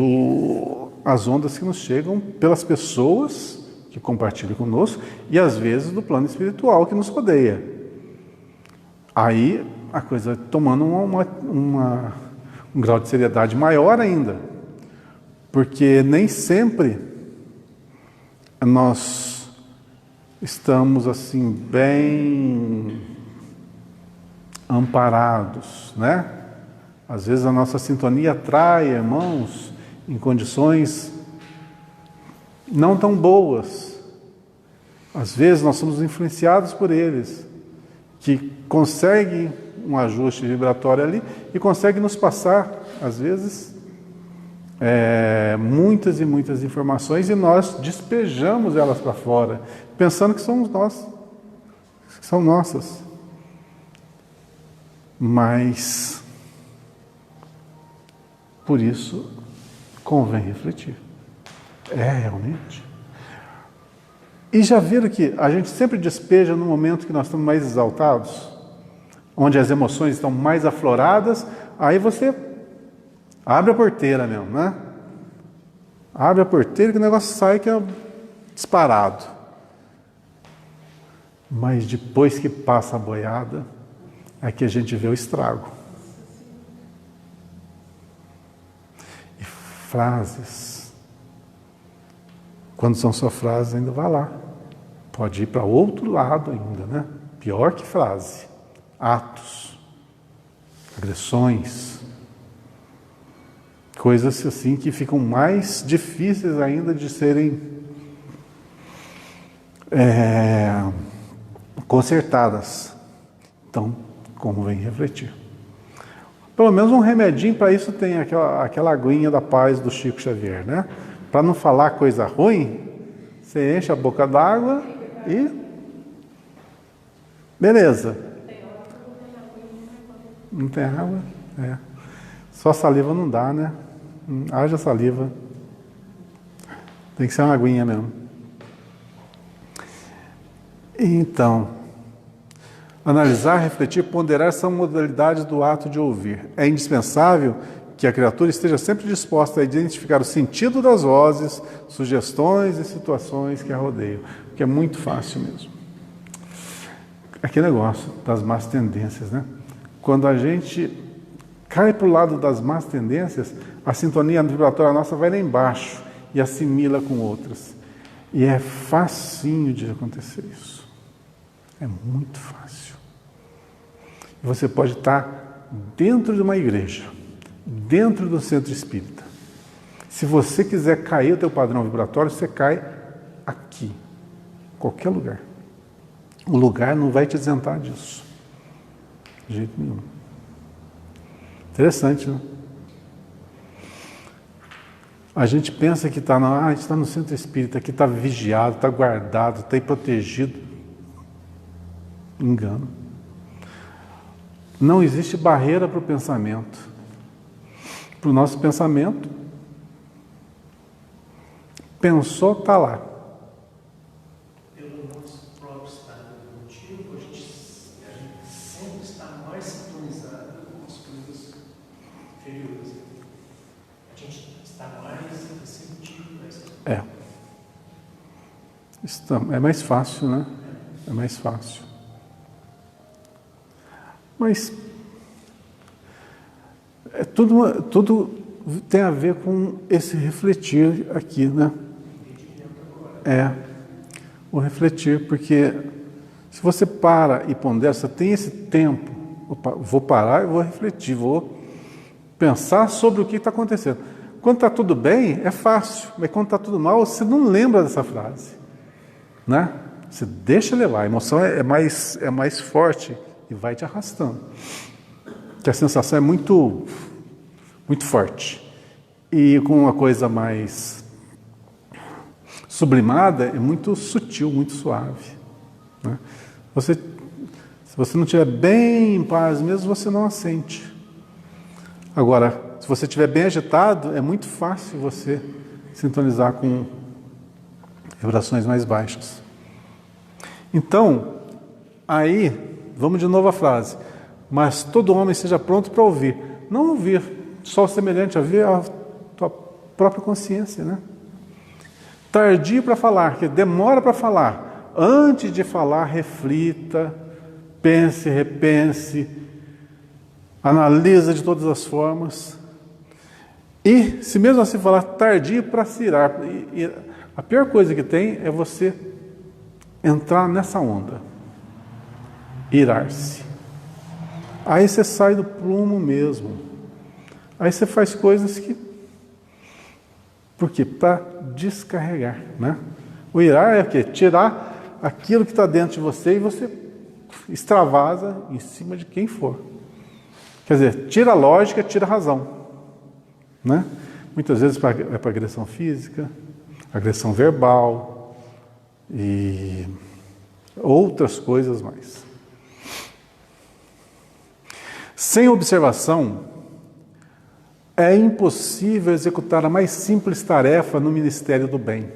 as ondas que nos chegam pelas pessoas que compartilham conosco e, às vezes, do plano espiritual que nos rodeia. Aí, a coisa tomando um grau de seriedade maior ainda, porque nem sempre nós estamos assim bem amparados, né? Às vezes a nossa sintonia atrai irmãos em condições não tão boas. Às vezes nós somos influenciados por eles, que conseguem um ajuste vibratório ali e conseguem nos passar, às vezes, muitas e muitas informações, e nós despejamos elas para fora, pensando que somos nós, que são nossas. Mas, por isso, convém refletir. Realmente. E já viram que a gente sempre despeja no momento que nós estamos mais exaltados, onde as emoções estão mais afloradas, aí você abre a porteira mesmo, né? Abre a porteira que o negócio sai que é disparado. Mas depois que passa a boiada, é que a gente vê o estrago. E frases Quando são só frases, ainda vai lá. Pode ir para outro lado ainda, né? Pior que frase. Atos, agressões, coisas assim que ficam mais difíceis ainda de serem consertadas. Então, convém refletir. Pelo menos um remedinho para isso tem aquela aguinha da paz do Chico Xavier, né? Para não falar coisa ruim, você enche a boca d'água e beleza. Não tem água? É. Só saliva não dá, né? Haja saliva. Tem que ser uma aguinha mesmo. Então, analisar, refletir, ponderar são modalidades do ato de ouvir. É indispensável que a criatura esteja sempre disposta a identificar o sentido das vozes, sugestões e situações que a rodeiam, porque é muito fácil mesmo. Aquele negócio das más tendências, né? Quando a gente cai para o lado das más tendências, a sintonia vibratória nossa vai lá embaixo e assimila com outras. E é facinho de acontecer isso. É muito fácil. Você pode estar dentro de uma igreja, dentro do centro espírita. Se você quiser cair o teu padrão vibratório, você cai aqui, em qualquer lugar. O lugar não vai te isentar disso. De jeito nenhum. Interessante, né? A gente pensa que a gente está no centro espírita, que está vigiado, está guardado, está protegido. Engano. Não existe barreira para o pensamento. Para o nosso pensamento, pensou, está lá. Pelo nosso próprio estado evolutivo, a gente sempre está mais sintonizado com as coisas inferiores. A gente está mais receptivo a essas coisas. É mais fácil, né? É mais fácil. Mas tudo tem a ver com esse refletir aqui, né? O refletir, porque se você para e pondera, você tem esse tempo, vou parar e vou refletir, vou pensar sobre o que está acontecendo. Quando está tudo bem, é fácil, mas quando está tudo mal, você não lembra dessa frase, né? Você deixa levar, a emoção é mais forte e vai te arrastando. Que a sensação é muito, muito forte. E com uma coisa mais sublimada, é muito sutil, muito suave, né? Se você não estiver bem em paz mesmo, você não a sente. Agora, se você estiver bem agitado, é muito fácil você sintonizar com vibrações mais baixas. Então, aí, vamos de novo à frase. Mas todo homem seja pronto para ouvir. Não ouvir só o semelhante, a ver a tua própria consciência, né? Tardio para falar, que demora para falar. Antes de falar, reflita, pense, repense, analisa de todas as formas. E, se mesmo assim falar, tardio para se irar. E a pior coisa que tem é você entrar nessa onda. Irar-se. Aí você sai do prumo mesmo. Aí você faz coisas que... Por quê? Para descarregar, né? O irar é o quê? Tirar aquilo que está dentro de você e você extravasa em cima de quem for. Quer dizer, tira a lógica, tira a razão, né? Muitas vezes é para agressão física, agressão verbal e outras coisas mais. Sem observação, é impossível executar a mais simples tarefa no ministério do bem.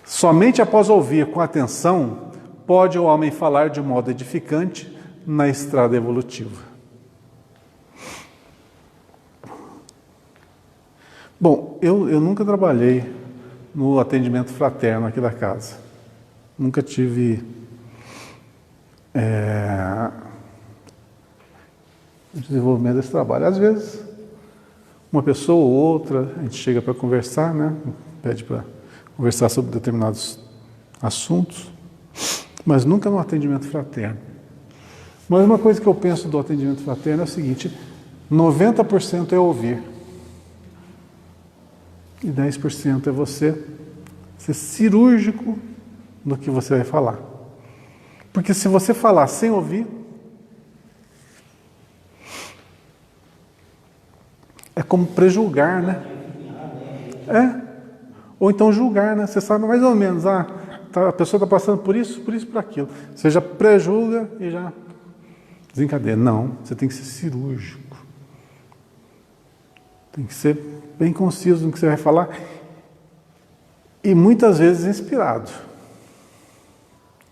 Somente após ouvir com atenção, pode o homem falar de modo edificante na estrada evolutiva. Bom, eu nunca trabalhei no atendimento fraterno aqui da casa. Nunca tive desenvolvimento desse trabalho. Às vezes, uma pessoa ou outra, a gente chega para conversar, né? Pede para conversar sobre determinados assuntos, mas nunca no atendimento fraterno. Mas uma coisa que eu penso do atendimento fraterno é o seguinte: 90% é ouvir e 10% é você ser cirúrgico no que você vai falar. Porque se você falar sem ouvir, é como prejulgar, né? Ou então julgar, né? Você sabe mais ou menos, a pessoa está passando por isso, por aquilo. Você já prejulga e já desencadeia. Não, você tem que ser cirúrgico. Tem que ser bem conciso no que você vai falar. E muitas vezes inspirado.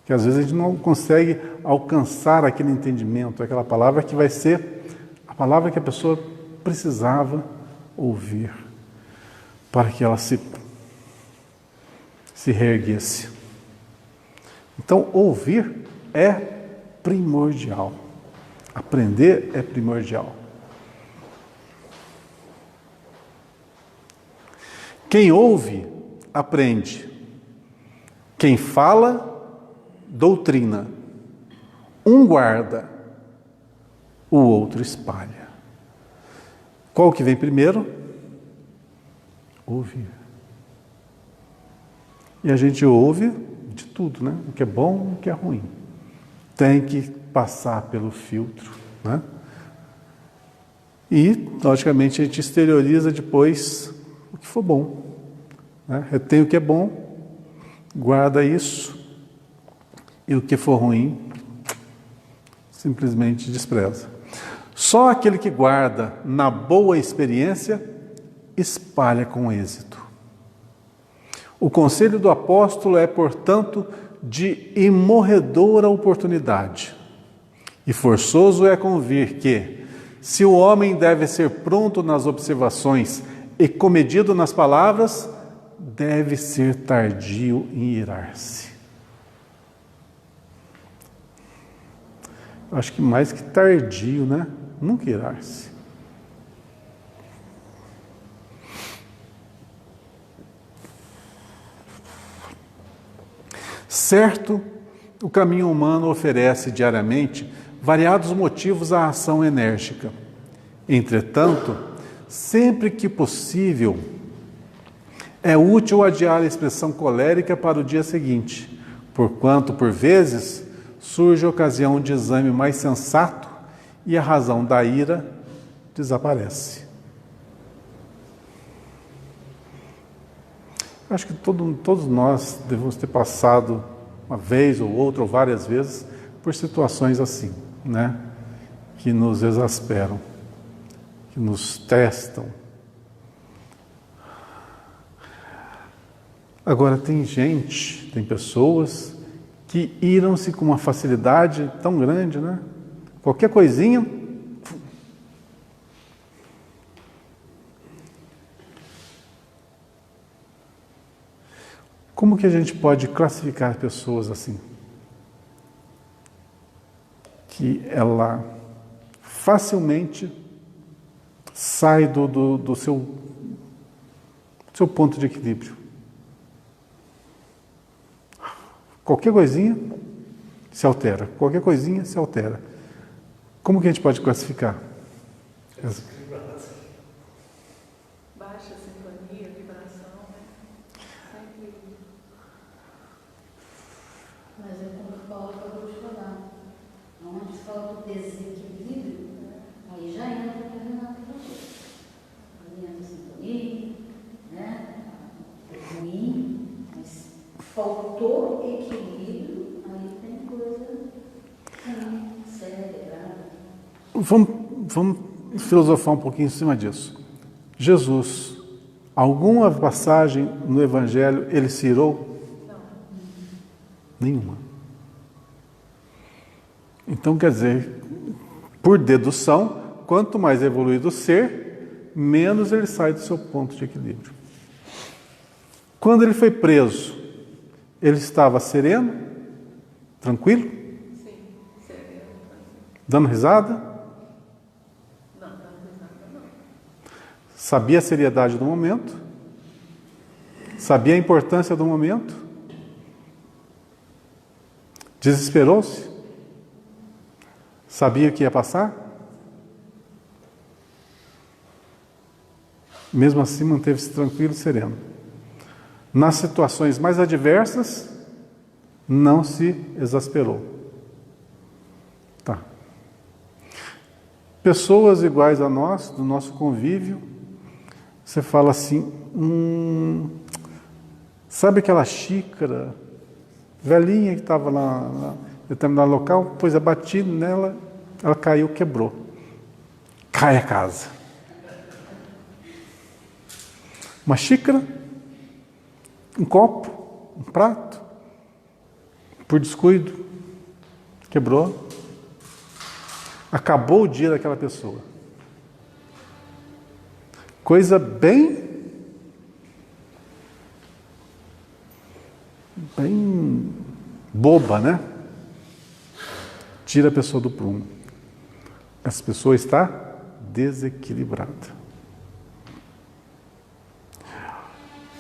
Que às vezes a gente não consegue alcançar aquele entendimento, aquela palavra que vai ser a palavra que a pessoa precisava ouvir para que ela se reerguesse. Então, ouvir é primordial. Aprender é primordial. Quem ouve, aprende. Quem fala, doutrina. Um guarda, o outro espalha. Qual que vem primeiro? Ouvir. E a gente ouve de tudo, né? O que é bom, o que é ruim. Tem que passar pelo filtro, né? E, logicamente, a gente exterioriza depois o que for bom, né? Retém o que é bom, guarda isso, e o que for ruim, simplesmente despreza. Só aquele que guarda na boa experiência, espalha com êxito. O conselho do apóstolo é, portanto, de imorredora oportunidade. E forçoso é convir que, se o homem deve ser pronto nas observações e comedido nas palavras, deve ser tardio em irar-se. Acho que mais que tardio, né? Nunca irar-se. Certo, o caminho humano oferece diariamente variados motivos à ação enérgica. Entretanto, sempre que possível, é útil adiar a expressão colérica para o dia seguinte, porquanto, por vezes, surge a ocasião de exame mais sensato e a razão da ira desaparece. Acho que todos nós devemos ter passado uma vez ou outra, ou várias vezes, por situações assim, né? Que nos exasperam, que nos testam. Agora, tem pessoas que iram-se com uma facilidade tão grande, né? Qualquer coisinha. Como que a gente pode classificar pessoas assim? Que ela facilmente sai do seu ponto de equilíbrio. Qualquer coisinha se altera. Qualquer coisinha se altera. Como que a gente pode classificar? Baixa sintonia, vibração, né? Sempre. Mas é como o Paulo acabou de falar. Onde se fala do desequilíbrio, aí já entra o que a Renata falou. Aí entra a sintonia, né? É ruim, mas faltou equilíbrio, aí tem coisa ruim, séria, grave. Vamos filosofar um pouquinho em cima disso. Jesus, alguma passagem no Evangelho ele se irou? Não. Nenhuma. Então, quer dizer, por dedução, quanto mais evoluído o ser, menos ele sai do seu ponto de equilíbrio. Quando ele foi preso, ele estava sereno? Tranquilo? Sim, sereno. Dando risada? Não, dando risada não. Sabia a seriedade do momento? Sabia a importância do momento? Desesperou-se? Sabia o que ia passar? Mesmo assim, manteve-se tranquilo e sereno. Nas situações mais adversas, não se exasperou. Tá. Pessoas iguais a nós, do nosso convívio, você fala assim, sabe aquela xícara velhinha que estava lá em determinado local? Pois eu bati nela, ela caiu, quebrou. Cai a casa. Uma xícara, um copo, um prato, por descuido, quebrou. Acabou o dia daquela pessoa. Coisa bem boba, né? Tira a pessoa do prumo. Essa pessoa está desequilibrada.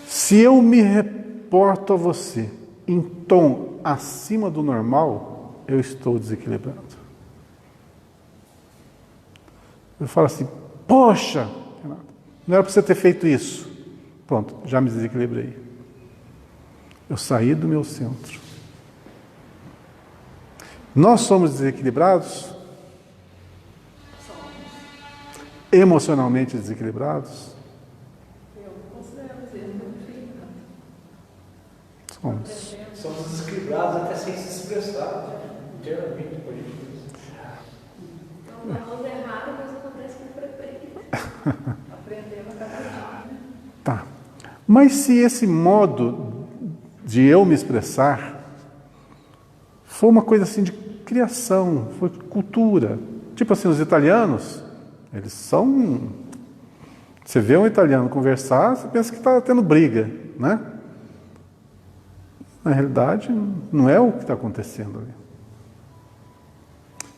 Se eu me reporto a você em tom acima do normal, eu estou desequilibrado. Eu falo assim, poxa, Renato, não era para você ter feito isso. Pronto, já me desequilibrei. Eu saí do meu centro. Nós somos desequilibrados? Emocionalmente desequilibrados? Eu considero desequilibrado. Somos. Somos desequilibrados até sem se expressar, internamente, por isso. Então, falamos errado, mas acontece que eu preferi. Aprendendo a cada dia, né? Tá. Mas se esse modo de eu me expressar foi uma coisa assim de criação, foi cultura. Tipo assim, os italianos, eles são... Você vê um italiano conversar, você pensa que está tendo briga, né? Na realidade, não é o que está acontecendo ali.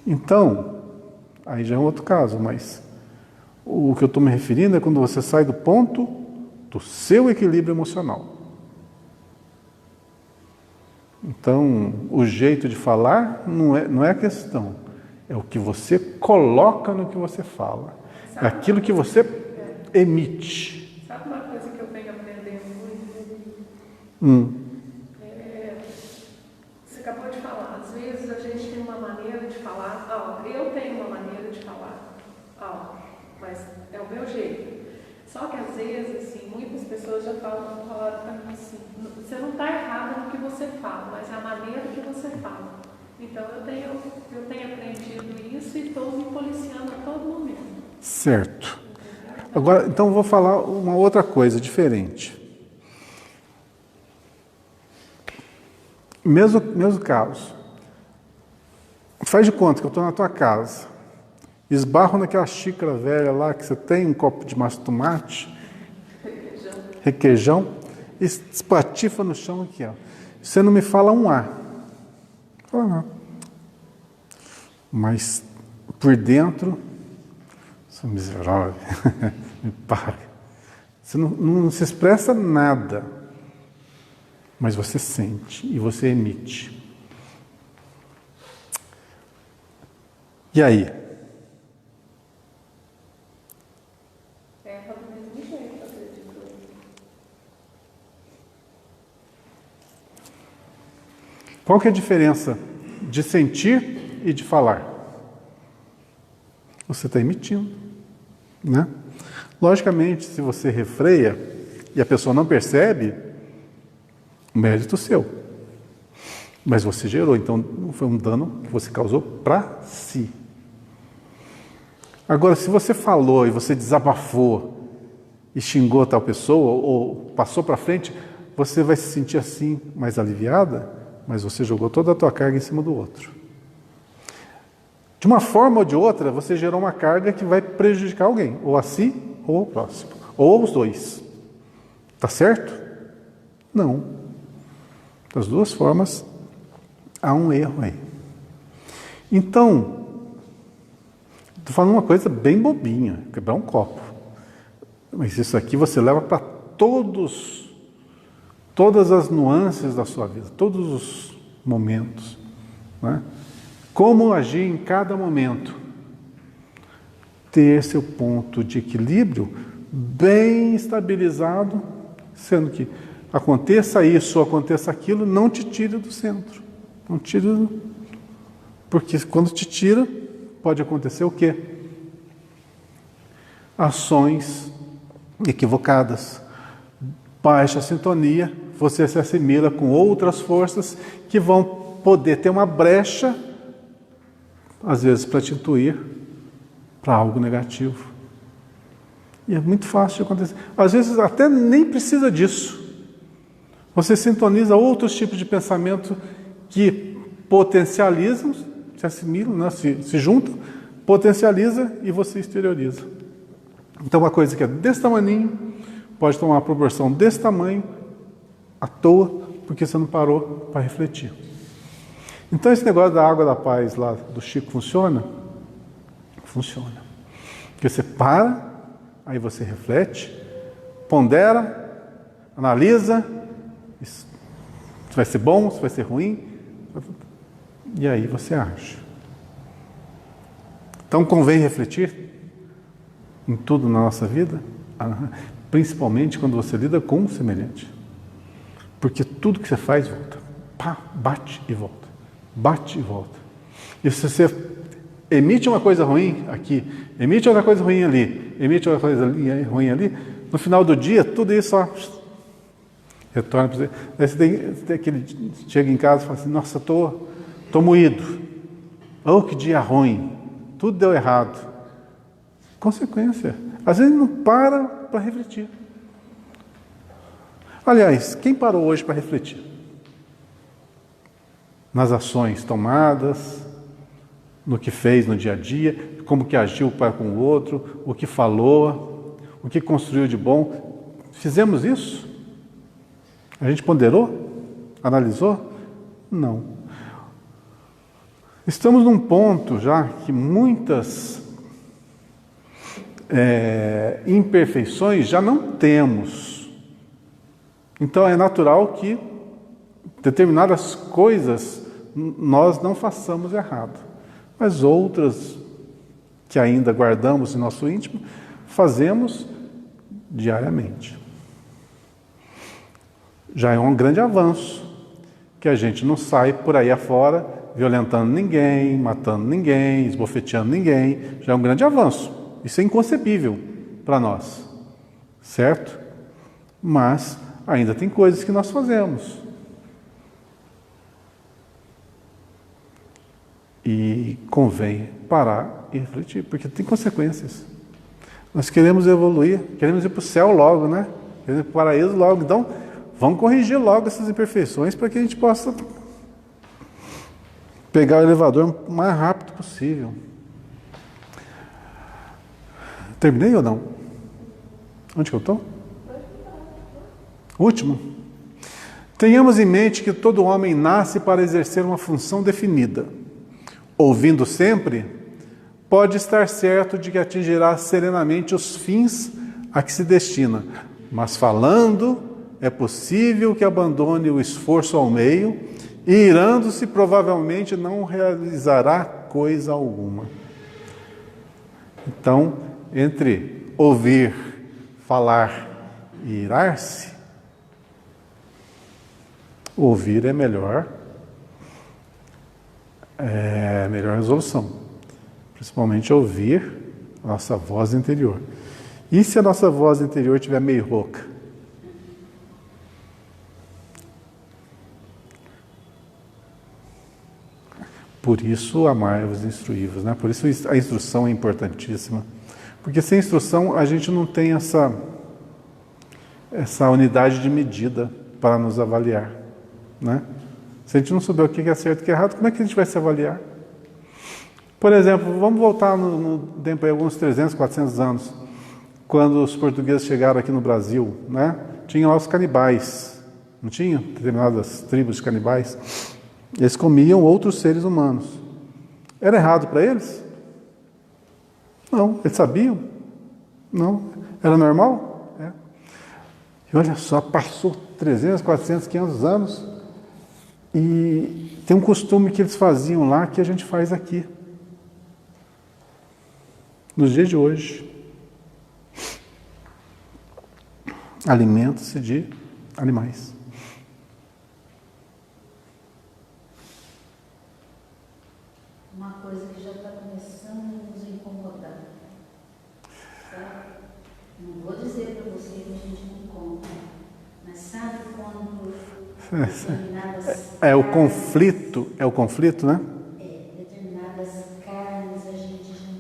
Então, aí já é um outro caso, mas o que eu estou me referindo é quando você sai do ponto do seu equilíbrio emocional. Então, o jeito de falar não é a questão, é o que você coloca no que você fala, é aquilo que você emite. Sabe uma coisa que eu venho aprendendo muito? Você acabou de falar, às vezes a gente tem uma maneira de falar algo, eu tenho uma maneira de falar algo, mas é o meu jeito. Só que às vezes, assim, muitas pessoas já falaram para mim assim, você não está errado no que você fala, mas é a maneira que você fala. Então eu tenho aprendido isso e estou me policiando a todo momento. Certo. Agora, então eu vou falar uma outra coisa diferente. Mesmo caso. Faz de conta que eu estou na tua casa, esbarro naquela xícara velha lá que você tem, um copo de massa de tomate, requeijão, e espatifa no chão aqui, ó. Você não me fala um A. Fala não. Mas por dentro, sou miserável, me paga. Você não se expressa nada, mas você sente e você emite. E aí? Erra do mesmo jeito, acredito. Qual que é a diferença de sentir e de falar? Você está emitindo, né? Logicamente, se você refreia e a pessoa não percebe, mérito seu. Mas você gerou, então foi um dano que você causou para si. Agora, se você falou e você desabafou e xingou tal pessoa ou passou para frente, você vai se sentir assim mais aliviada, mas você jogou toda a tua carga em cima do outro. De uma forma ou de outra, você gerou uma carga que vai prejudicar alguém, ou a si ou ao próximo, ou aos dois. Tá certo? Não. Das duas formas, há um erro aí. Então, estou falando uma coisa bem bobinha, quebrar um copo. Mas isso aqui você leva para todos todas as nuances da sua vida, todos os momentos, né? Como agir em cada momento. Ter seu ponto de equilíbrio bem estabilizado, sendo que aconteça isso ou aconteça aquilo, não te tire do centro. Não tire, porque quando te tira, pode acontecer o quê? Ações equivocadas, baixa sintonia, você se assimila com outras forças que vão poder ter uma brecha, às vezes para te intuir para algo negativo. E é muito fácil de acontecer. Às vezes até nem precisa disso. Você sintoniza outros tipos de pensamento que potencializam, se assimilam, né? se juntam, potencializa e você exterioriza. Então uma coisa que é desse tamanho pode tomar uma proporção desse tamanho à toa, porque você não parou para refletir. Então esse negócio da água da paz lá do Chico funciona? Funciona. Porque você para, aí você reflete, pondera, analisa, se vai ser bom, se vai ser ruim, e aí você age. Então convém refletir em tudo na nossa vida, principalmente quando você lida com um semelhante. Porque tudo que você faz volta. Pá, bate e volta. Bate e volta. E se você emite uma coisa ruim aqui, emite outra coisa ruim ali, emite outra coisa ruim ali, no final do dia, tudo isso ó, retorna para você. Aí você tem aquele, chega em casa e fala assim, nossa, tô moído. Oh, que dia ruim. Tudo deu errado. Consequência. Às vezes não para refletir. Aliás, quem parou hoje para refletir? Nas ações tomadas, no que fez no dia a dia, como que agiu para com o outro, o que falou, o que construiu de bom. Fizemos isso? A gente ponderou? Analisou? Não. Estamos num ponto já que muitas imperfeições já não temos. Então é natural que determinadas coisas nós não façamos errado, mas outras que ainda guardamos em nosso íntimo, fazemos diariamente. Já é um grande avanço, que a gente não sai por aí afora violentando ninguém, matando ninguém, esbofeteando ninguém. Já é um grande avanço. Isso é inconcebível para nós, certo? Mas ainda tem coisas que nós fazemos. E convém parar e refletir, porque tem consequências. Nós queremos evoluir, queremos ir para o céu logo, né? Queremos ir para o paraíso logo. Então, vamos corrigir logo essas imperfeições para que a gente possa pegar o elevador o mais rápido possível. Terminei ou não? Onde que eu estou? Último. Tenhamos em mente que todo homem nasce para exercer uma função definida. Ouvindo sempre, pode estar certo de que atingirá serenamente os fins a que se destina, mas falando, é possível que abandone o esforço ao meio e, irando-se, provavelmente não realizará coisa alguma. Então, entre ouvir, falar e irar-se, ouvir é melhor resolução. Principalmente ouvir a nossa voz interior. E se a nossa voz interior estiver meio rouca? Por isso, amai-vos e instruí-vos, né? Por isso a instrução é importantíssima. Porque sem instrução a gente não tem essa unidade de medida para nos avaliar, né? Se a gente não souber o que é certo e o que é errado, como é que a gente vai se avaliar? Por exemplo, vamos voltar no tempo aí, alguns 300, 400 anos, quando os portugueses chegaram aqui no Brasil, né? Tinha lá os canibais, não tinha? Determinadas tribos de canibais. Eles comiam outros seres humanos. Era errado para eles? Não. Eles sabiam? Não. Era normal? É. E olha só, passou 300, 400, 500 anos. E tem um costume que eles faziam lá que a gente faz aqui. Nos dias de hoje. Alimenta-se de animais. Uma coisa que já está começando a nos incomodar. Sabe? Não vou dizer para você que a gente não compra, mas sabe quando determinadas É o conflito, né? determinadas carnes a gente já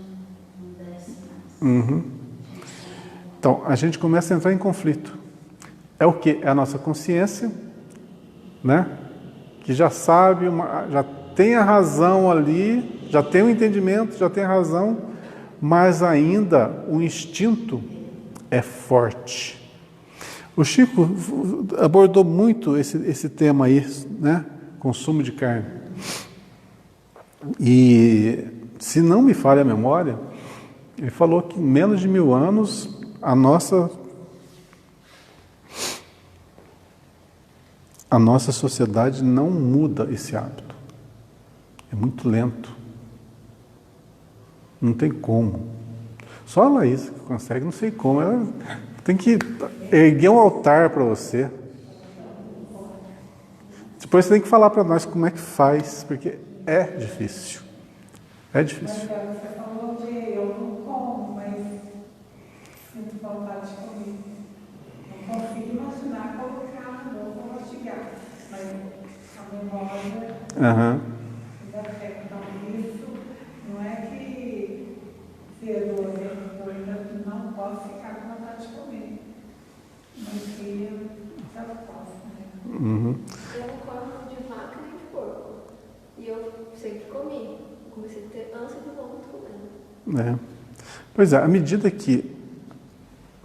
não desce mais. Uhum. Então, a gente começa a entrar em conflito. É o quê? É a nossa consciência, né? Que já sabe, já tem a razão ali, já tem o entendimento, já tem a razão, mas ainda o instinto é forte. O Chico abordou muito esse tema aí, né? Consumo de carne. E, se não me falha a memória, ele falou que em menos de 1000 anos a nossa sociedade não muda esse hábito. É muito lento. Não tem como. Só a Laís que consegue, não sei como. Ela tem que erguer um altar para você. Depois você tem que falar para nós como é que faz, porque é difícil. É difícil. Você falou de eu não como, mas sinto vontade de comer. Não consigo imaginar colocar na boca ou mastigar, mas a memória ainda pega. Então, isso não é que cedo eu ainda não posso ficar com vontade de comer, mas que eu já posso, né? Eu não como de vaca nem de porco. E eu sempre comi. Comecei a ter ânsia de vômito comendo. É. Pois é, à medida que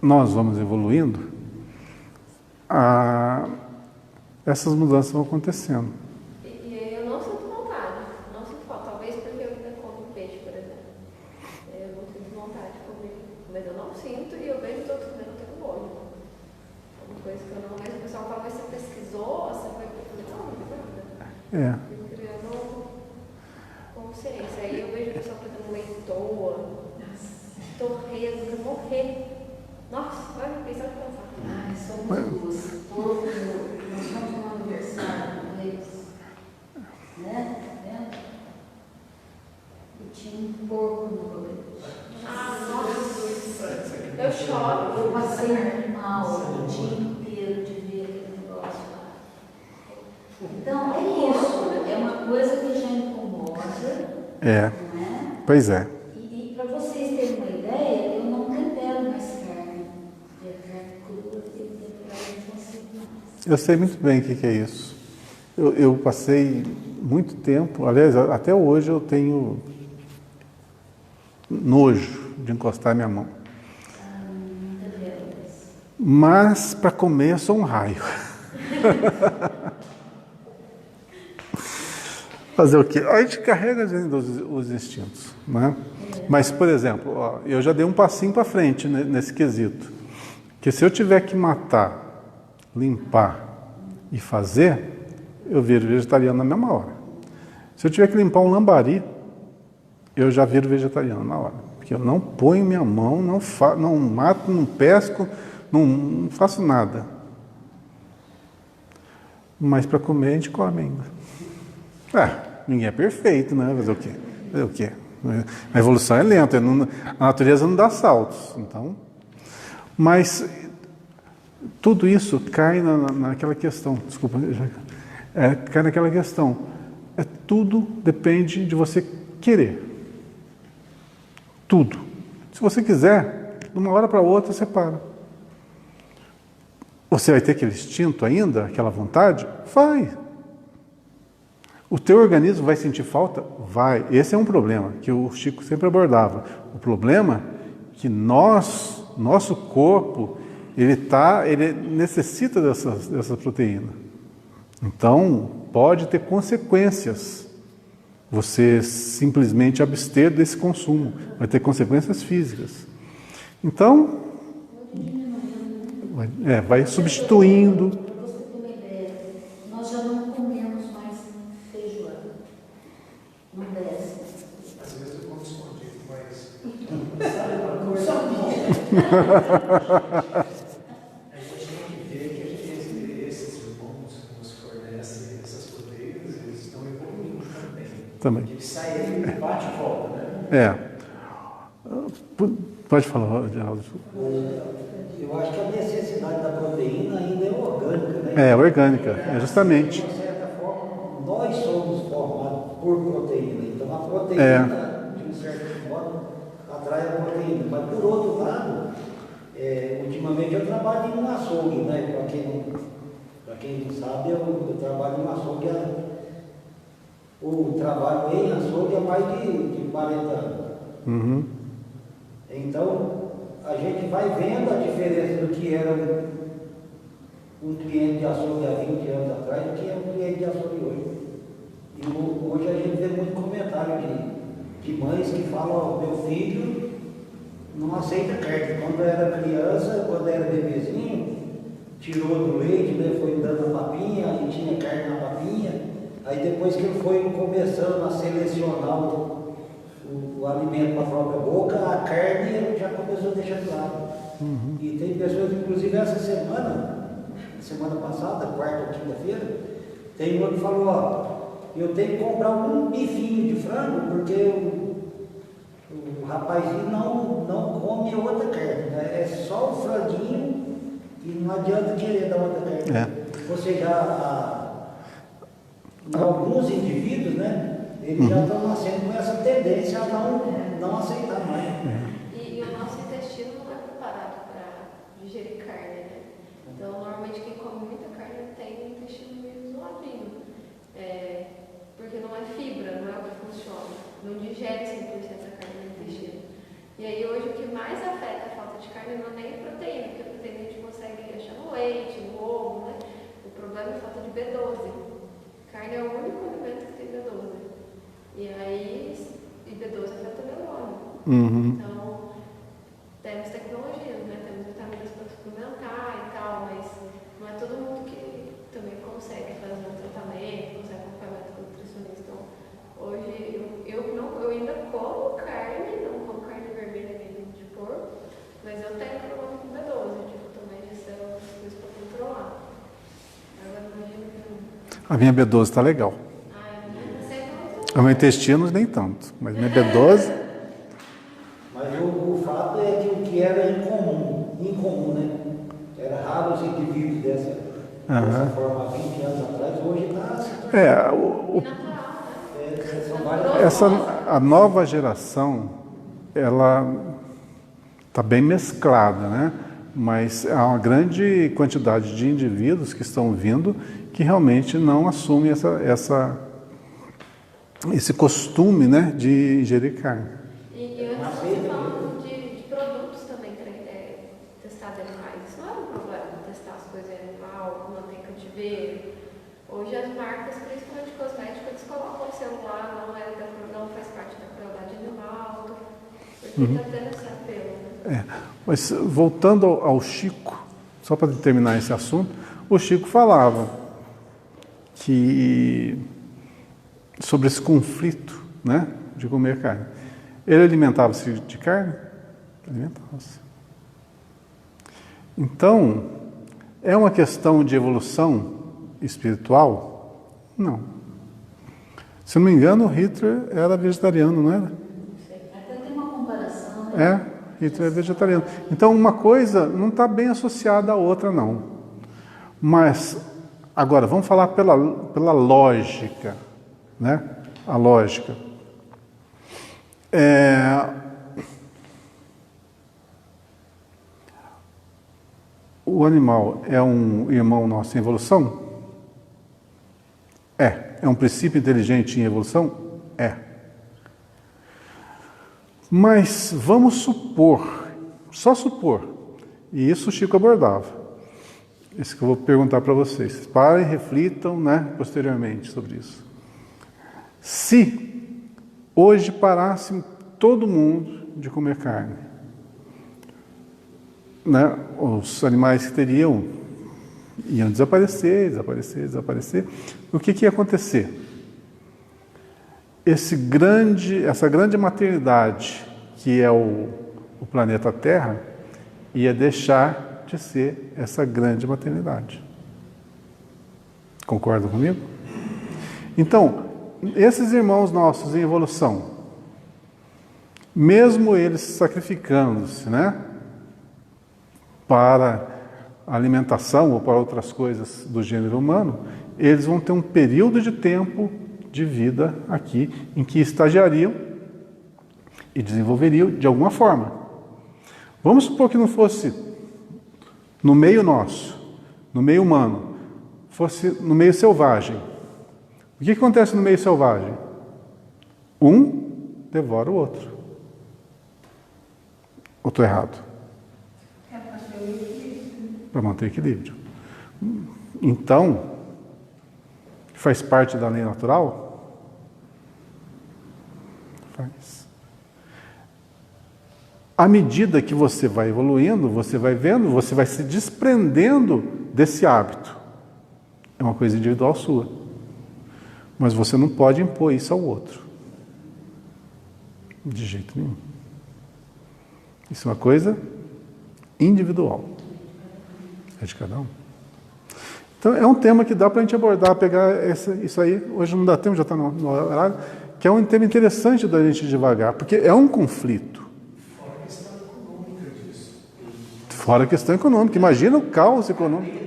nós vamos evoluindo, essas mudanças vão acontecendo. E eu não sinto vontade. Não sinto falta. Talvez porque eu ainda como peixe, por exemplo. Eu não sinto vontade de comer. Mas eu não sinto e eu vejo os outros comendo, eu tenho nojo. É uma coisa que eu não vejo. O pessoal fala, mas você pesquisou? Você foi... Eu falei, não, não é nada. É. Eu criando consciência. Aí eu vejo o pessoal fazendo leitoa, torresmo, eu morrer. Nossa, vai me pensar de pensar. Ai, somos duas. Porco, nós fomos no aniversário com eles, né? Tá vendo? E tinha um porco no rolê. Ah, nossa, eu choro. Eu passei mal o dia inteiro de ver aquele negócio lá. Então, é isso. É uma coisa que já incomoda, É. não é? Pois é. E para vocês terem uma ideia, eu não tempero mais carne. E a carne crua tem que temperar, eu não consigo mais. Eu sei muito bem o que é isso. Eu passei muito tempo, aliás, até hoje eu tenho nojo de encostar minha mão. Não tempero mais. Mas para comer eu sou um raio. Fazer o quê? A gente carrega os instintos, né? Mas, por exemplo, ó, eu já dei um passinho para frente nesse quesito. Que se eu tiver que matar, limpar e fazer, eu viro vegetariano na mesma hora. Se eu tiver que limpar um lambari, eu já viro vegetariano na hora. Porque eu não ponho minha mão, não mato, não pesco, não faço nada. Mas para comer a gente come ainda. Ninguém é perfeito, né? Fazer o quê? Fazer o quê? A evolução é lenta, a natureza não dá saltos. Então, mas tudo isso cai naquela questão. Desculpa, cai naquela questão. Tudo depende de você querer. Tudo. Se você quiser, de uma hora para outra você para. Você vai ter aquele instinto ainda, aquela vontade? Vai. O teu organismo vai sentir falta? Vai. Esse é um problema que o Chico sempre abordava. O problema é que nosso corpo, ele necessita dessa proteína. Então, pode ter consequências. Você simplesmente abster desse consumo. Vai ter consequências físicas. Então, vai substituindo. Você A gente tem que ver que esses irmãos que nos fornecem essas proteínas, eles estão evoluindo também. Também. Eles saem, bate e volta, né? É. Pode falar, Geraldo. Eu acho que a necessidade da proteína ainda é orgânica, né? É, orgânica, é justamente. De uma certa forma, nós somos formados por proteína. Então, a proteína, de um certo modo, atrai a proteína. Mas, por outro lado, ultimamente eu trabalho em um açougue, né? Para quem não sabe, eu trabalho em um açougue. O trabalho em açougue há mais de 40 anos. Uhum. Então, a gente vai vendo a diferença do que era um cliente de açougue há 20 anos atrás do que é um cliente de açougue hoje. E hoje a gente vê muito comentário de mães que falam: meu filho não aceita carne. Quando era criança, quando era bebezinho, tirou do leite, né, foi dando a papinha e tinha carne na papinha. Aí depois que ele foi começando a selecionar o alimento para a própria boca, a carne ele já começou a deixar de lado. Uhum. E tem pessoas, inclusive essa semana passada, quarta ou quinta-feira, tem um que falou: ó, eu tenho que comprar um bifinho de frango porque o rapazinho não come outra carne, né? É só o franguinho e não adianta querer dar outra carne. Ou seja, alguns indivíduos, né? Eles já estão nascendo com essa tendência a não aceitar mais. E o nosso intestino não é preparado para digerir carne, né? Então, normalmente quem come muita carne tem o intestino meio zoadinho. Porque não é fibra, não é o que funciona. Não digere 100% a carne no intestino. E aí hoje o que mais afeta a falta de carne não é nem a proteína, porque a proteína a gente consegue achar no leite, no ovo, né? O problema é a falta de B12. Carne é o único alimento que tem B12. E aí, B12 afeta o neurônio. Uhum. Então, temos tecnologias, né? Temos vitaminas para suplementar e tal, mas não é todo mundo que também consegue fazer um tratamento, consegue acompanhamento com o nutricionista. Então, hoje eu ainda como carne, não como carne vermelha nem de porco, mas eu tenho problema com B12, tipo, também de células, coisas para controlar. Agora imagina que A minha B12 está legal. O meu intestino nem tanto, mas minha B12. Mas o fato é que o que era incomum, né? Era raro os indivíduos dessa forma há 20 anos atrás, hoje está A nova geração, ela está bem mesclada, né? Mas há uma grande quantidade de indivíduos que estão vindo que realmente não assumem esse costume, né, de ingerir carne. E antes você falando de produtos também testados em animais, isso não era um problema, testar as coisas em animal, manter em cativeiro. Hoje as marcas, principalmente cosméticos, eles colocam o celular, não faz parte da crueldade animal, porque está tendo esse apelo, né? Mas voltando ao Chico, só para terminar esse assunto, o Chico falava que sobre esse conflito, né, de comer carne. Ele alimentava-se de carne? Alimentava-se. Então, é uma questão de evolução espiritual? Não. Se não me engano, Hitler era vegetariano, não era? Até tem uma comparação, né? Hitler é vegetariano. Então, uma coisa não está bem associada à outra, não. Mas, agora, vamos falar pela lógica, né? A lógica. O animal é um irmão nosso em evolução? É um princípio inteligente em evolução? É. Mas vamos supor, só supor, e isso o Chico abordava, isso que eu vou perguntar para vocês, parem e reflitam, né, posteriormente sobre isso. Se hoje parasse todo mundo de comer carne, né, os animais que iam desaparecer, o que ia acontecer? Essa grande maternidade que é o planeta Terra, ia deixar de ser essa grande maternidade. Concordam comigo? Então, esses irmãos nossos em evolução, mesmo eles sacrificando-se, né, para a alimentação ou para outras coisas do gênero humano, eles vão ter um período de tempo de vida aqui em que estagiariam e desenvolveriam de alguma forma. Vamos supor que não fosse no meio nosso, no meio humano, fosse no meio selvagem. O que acontece no meio selvagem? Um devora o outro. Ou estou errado? Para manter o equilíbrio. Então, faz parte da lei natural? Faz. À medida que você vai evoluindo, você vai vendo, você vai se desprendendo desse hábito. É uma coisa individual sua. Mas você não pode impor isso ao outro. De jeito nenhum. Isso é uma coisa individual. É de cada um. Então, é um tema que dá para a gente abordar, pegar isso aí. Hoje não dá tempo, já está no horário. Que é um tema interessante da gente devagar, porque é um conflito. Fora a questão econômica disso. Fora a questão econômica. Imagina o caos econômico.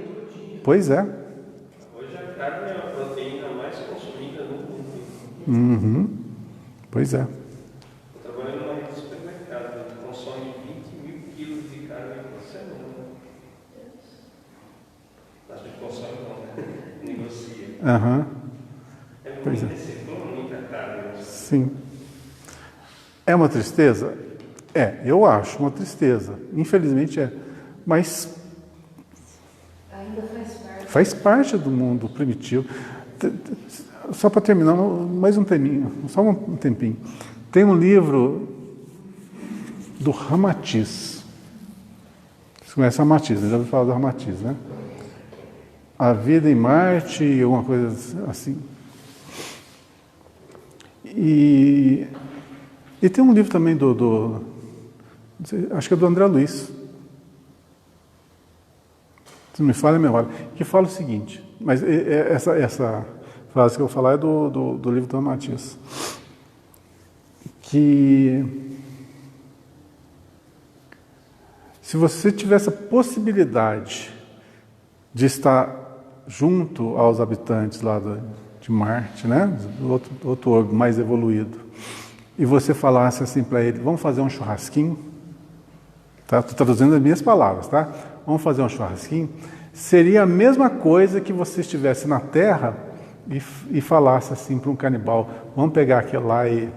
Pois é. Hoje a carne é a proteína mais consumida no mundo. Uhum. Pois é. Estou trabalhando numa rede de supermercado, a gente consome 20 mil quilos de carne por semana. A gente consome não, negocia. Uhum. É Pois é. muita carne. Sim. É uma tristeza? É, eu acho uma tristeza. Infelizmente é. Mas Ainda faz parte. faz parte do mundo primitivo. Só para terminar, mais um teminho, só um tempinho. Tem um livro do Ramatiz. Você conhece o Ramatiz, já ouviu falar do Ramatiz, né? A Vida em Marte, alguma coisa assim. E tem um livro também acho que é do André Luiz, se não me falha a memória, que fala o seguinte, mas essa frase que eu vou falar é do livro do Ramatiz, que se você tivesse a possibilidade de estar junto aos habitantes lá de Marte, né, do outro orbe mais evoluído, e você falasse assim para ele, vamos fazer um churrasquinho, tá? Estou traduzindo as minhas palavras, tá? Vamos fazer um churrasquinho, seria a mesma coisa que você estivesse na Terra e falasse assim para um canibal, vamos pegar aquele lá e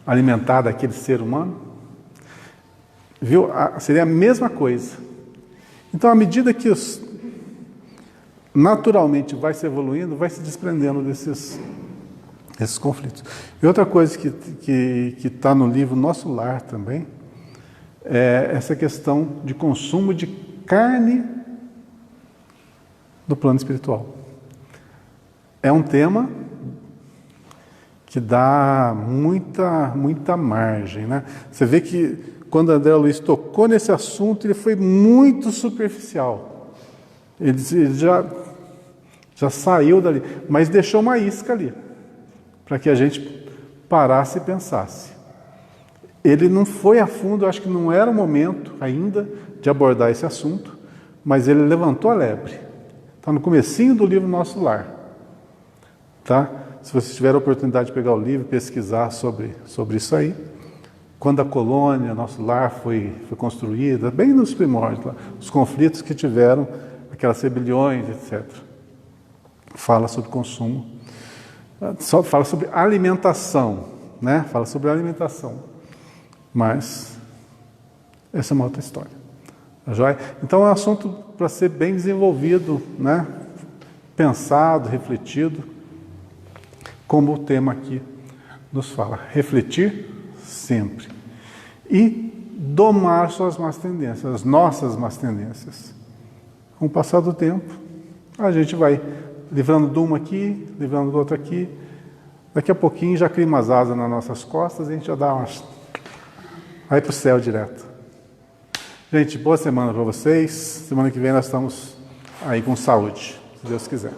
alimentar daquele ser humano? Viu? Seria a mesma coisa. Então, à medida que naturalmente vai se evoluindo, vai se desprendendo desses conflitos. E outra coisa que está no livro Nosso Lar também, é essa questão de consumo de carne do plano espiritual. É um tema que dá muita margem, né? Você vê que quando André Luiz tocou nesse assunto, ele foi muito superficial. Ele já saiu dali, mas deixou uma isca ali, para que a gente parasse e pensasse. Ele não foi a fundo, acho que não era o momento ainda de abordar esse assunto, mas ele levantou a lebre. Está no comecinho do livro Nosso Lar. Tá? Se você tiver a oportunidade de pegar o livro e pesquisar sobre isso aí, quando a colônia, Nosso Lar, foi construída, bem nos primórdios, lá, os conflitos que tiveram, aquelas rebeliões, etc. Fala sobre consumo, fala sobre alimentação, né? Fala sobre alimentação. Mas essa é uma outra história. Tá joia? Então é um assunto para ser bem desenvolvido, né? Pensado, refletido, como o tema aqui nos fala. Refletir sempre. E domar suas más tendências, as nossas más tendências. Com o passar do tempo, a gente vai livrando de uma aqui, livrando do outro aqui. Daqui a pouquinho já cria umas asas nas nossas costas e a gente já dá umas... vai para o céu direto. Gente, boa semana para vocês. Semana que vem nós estamos aí com saúde, se Deus quiser.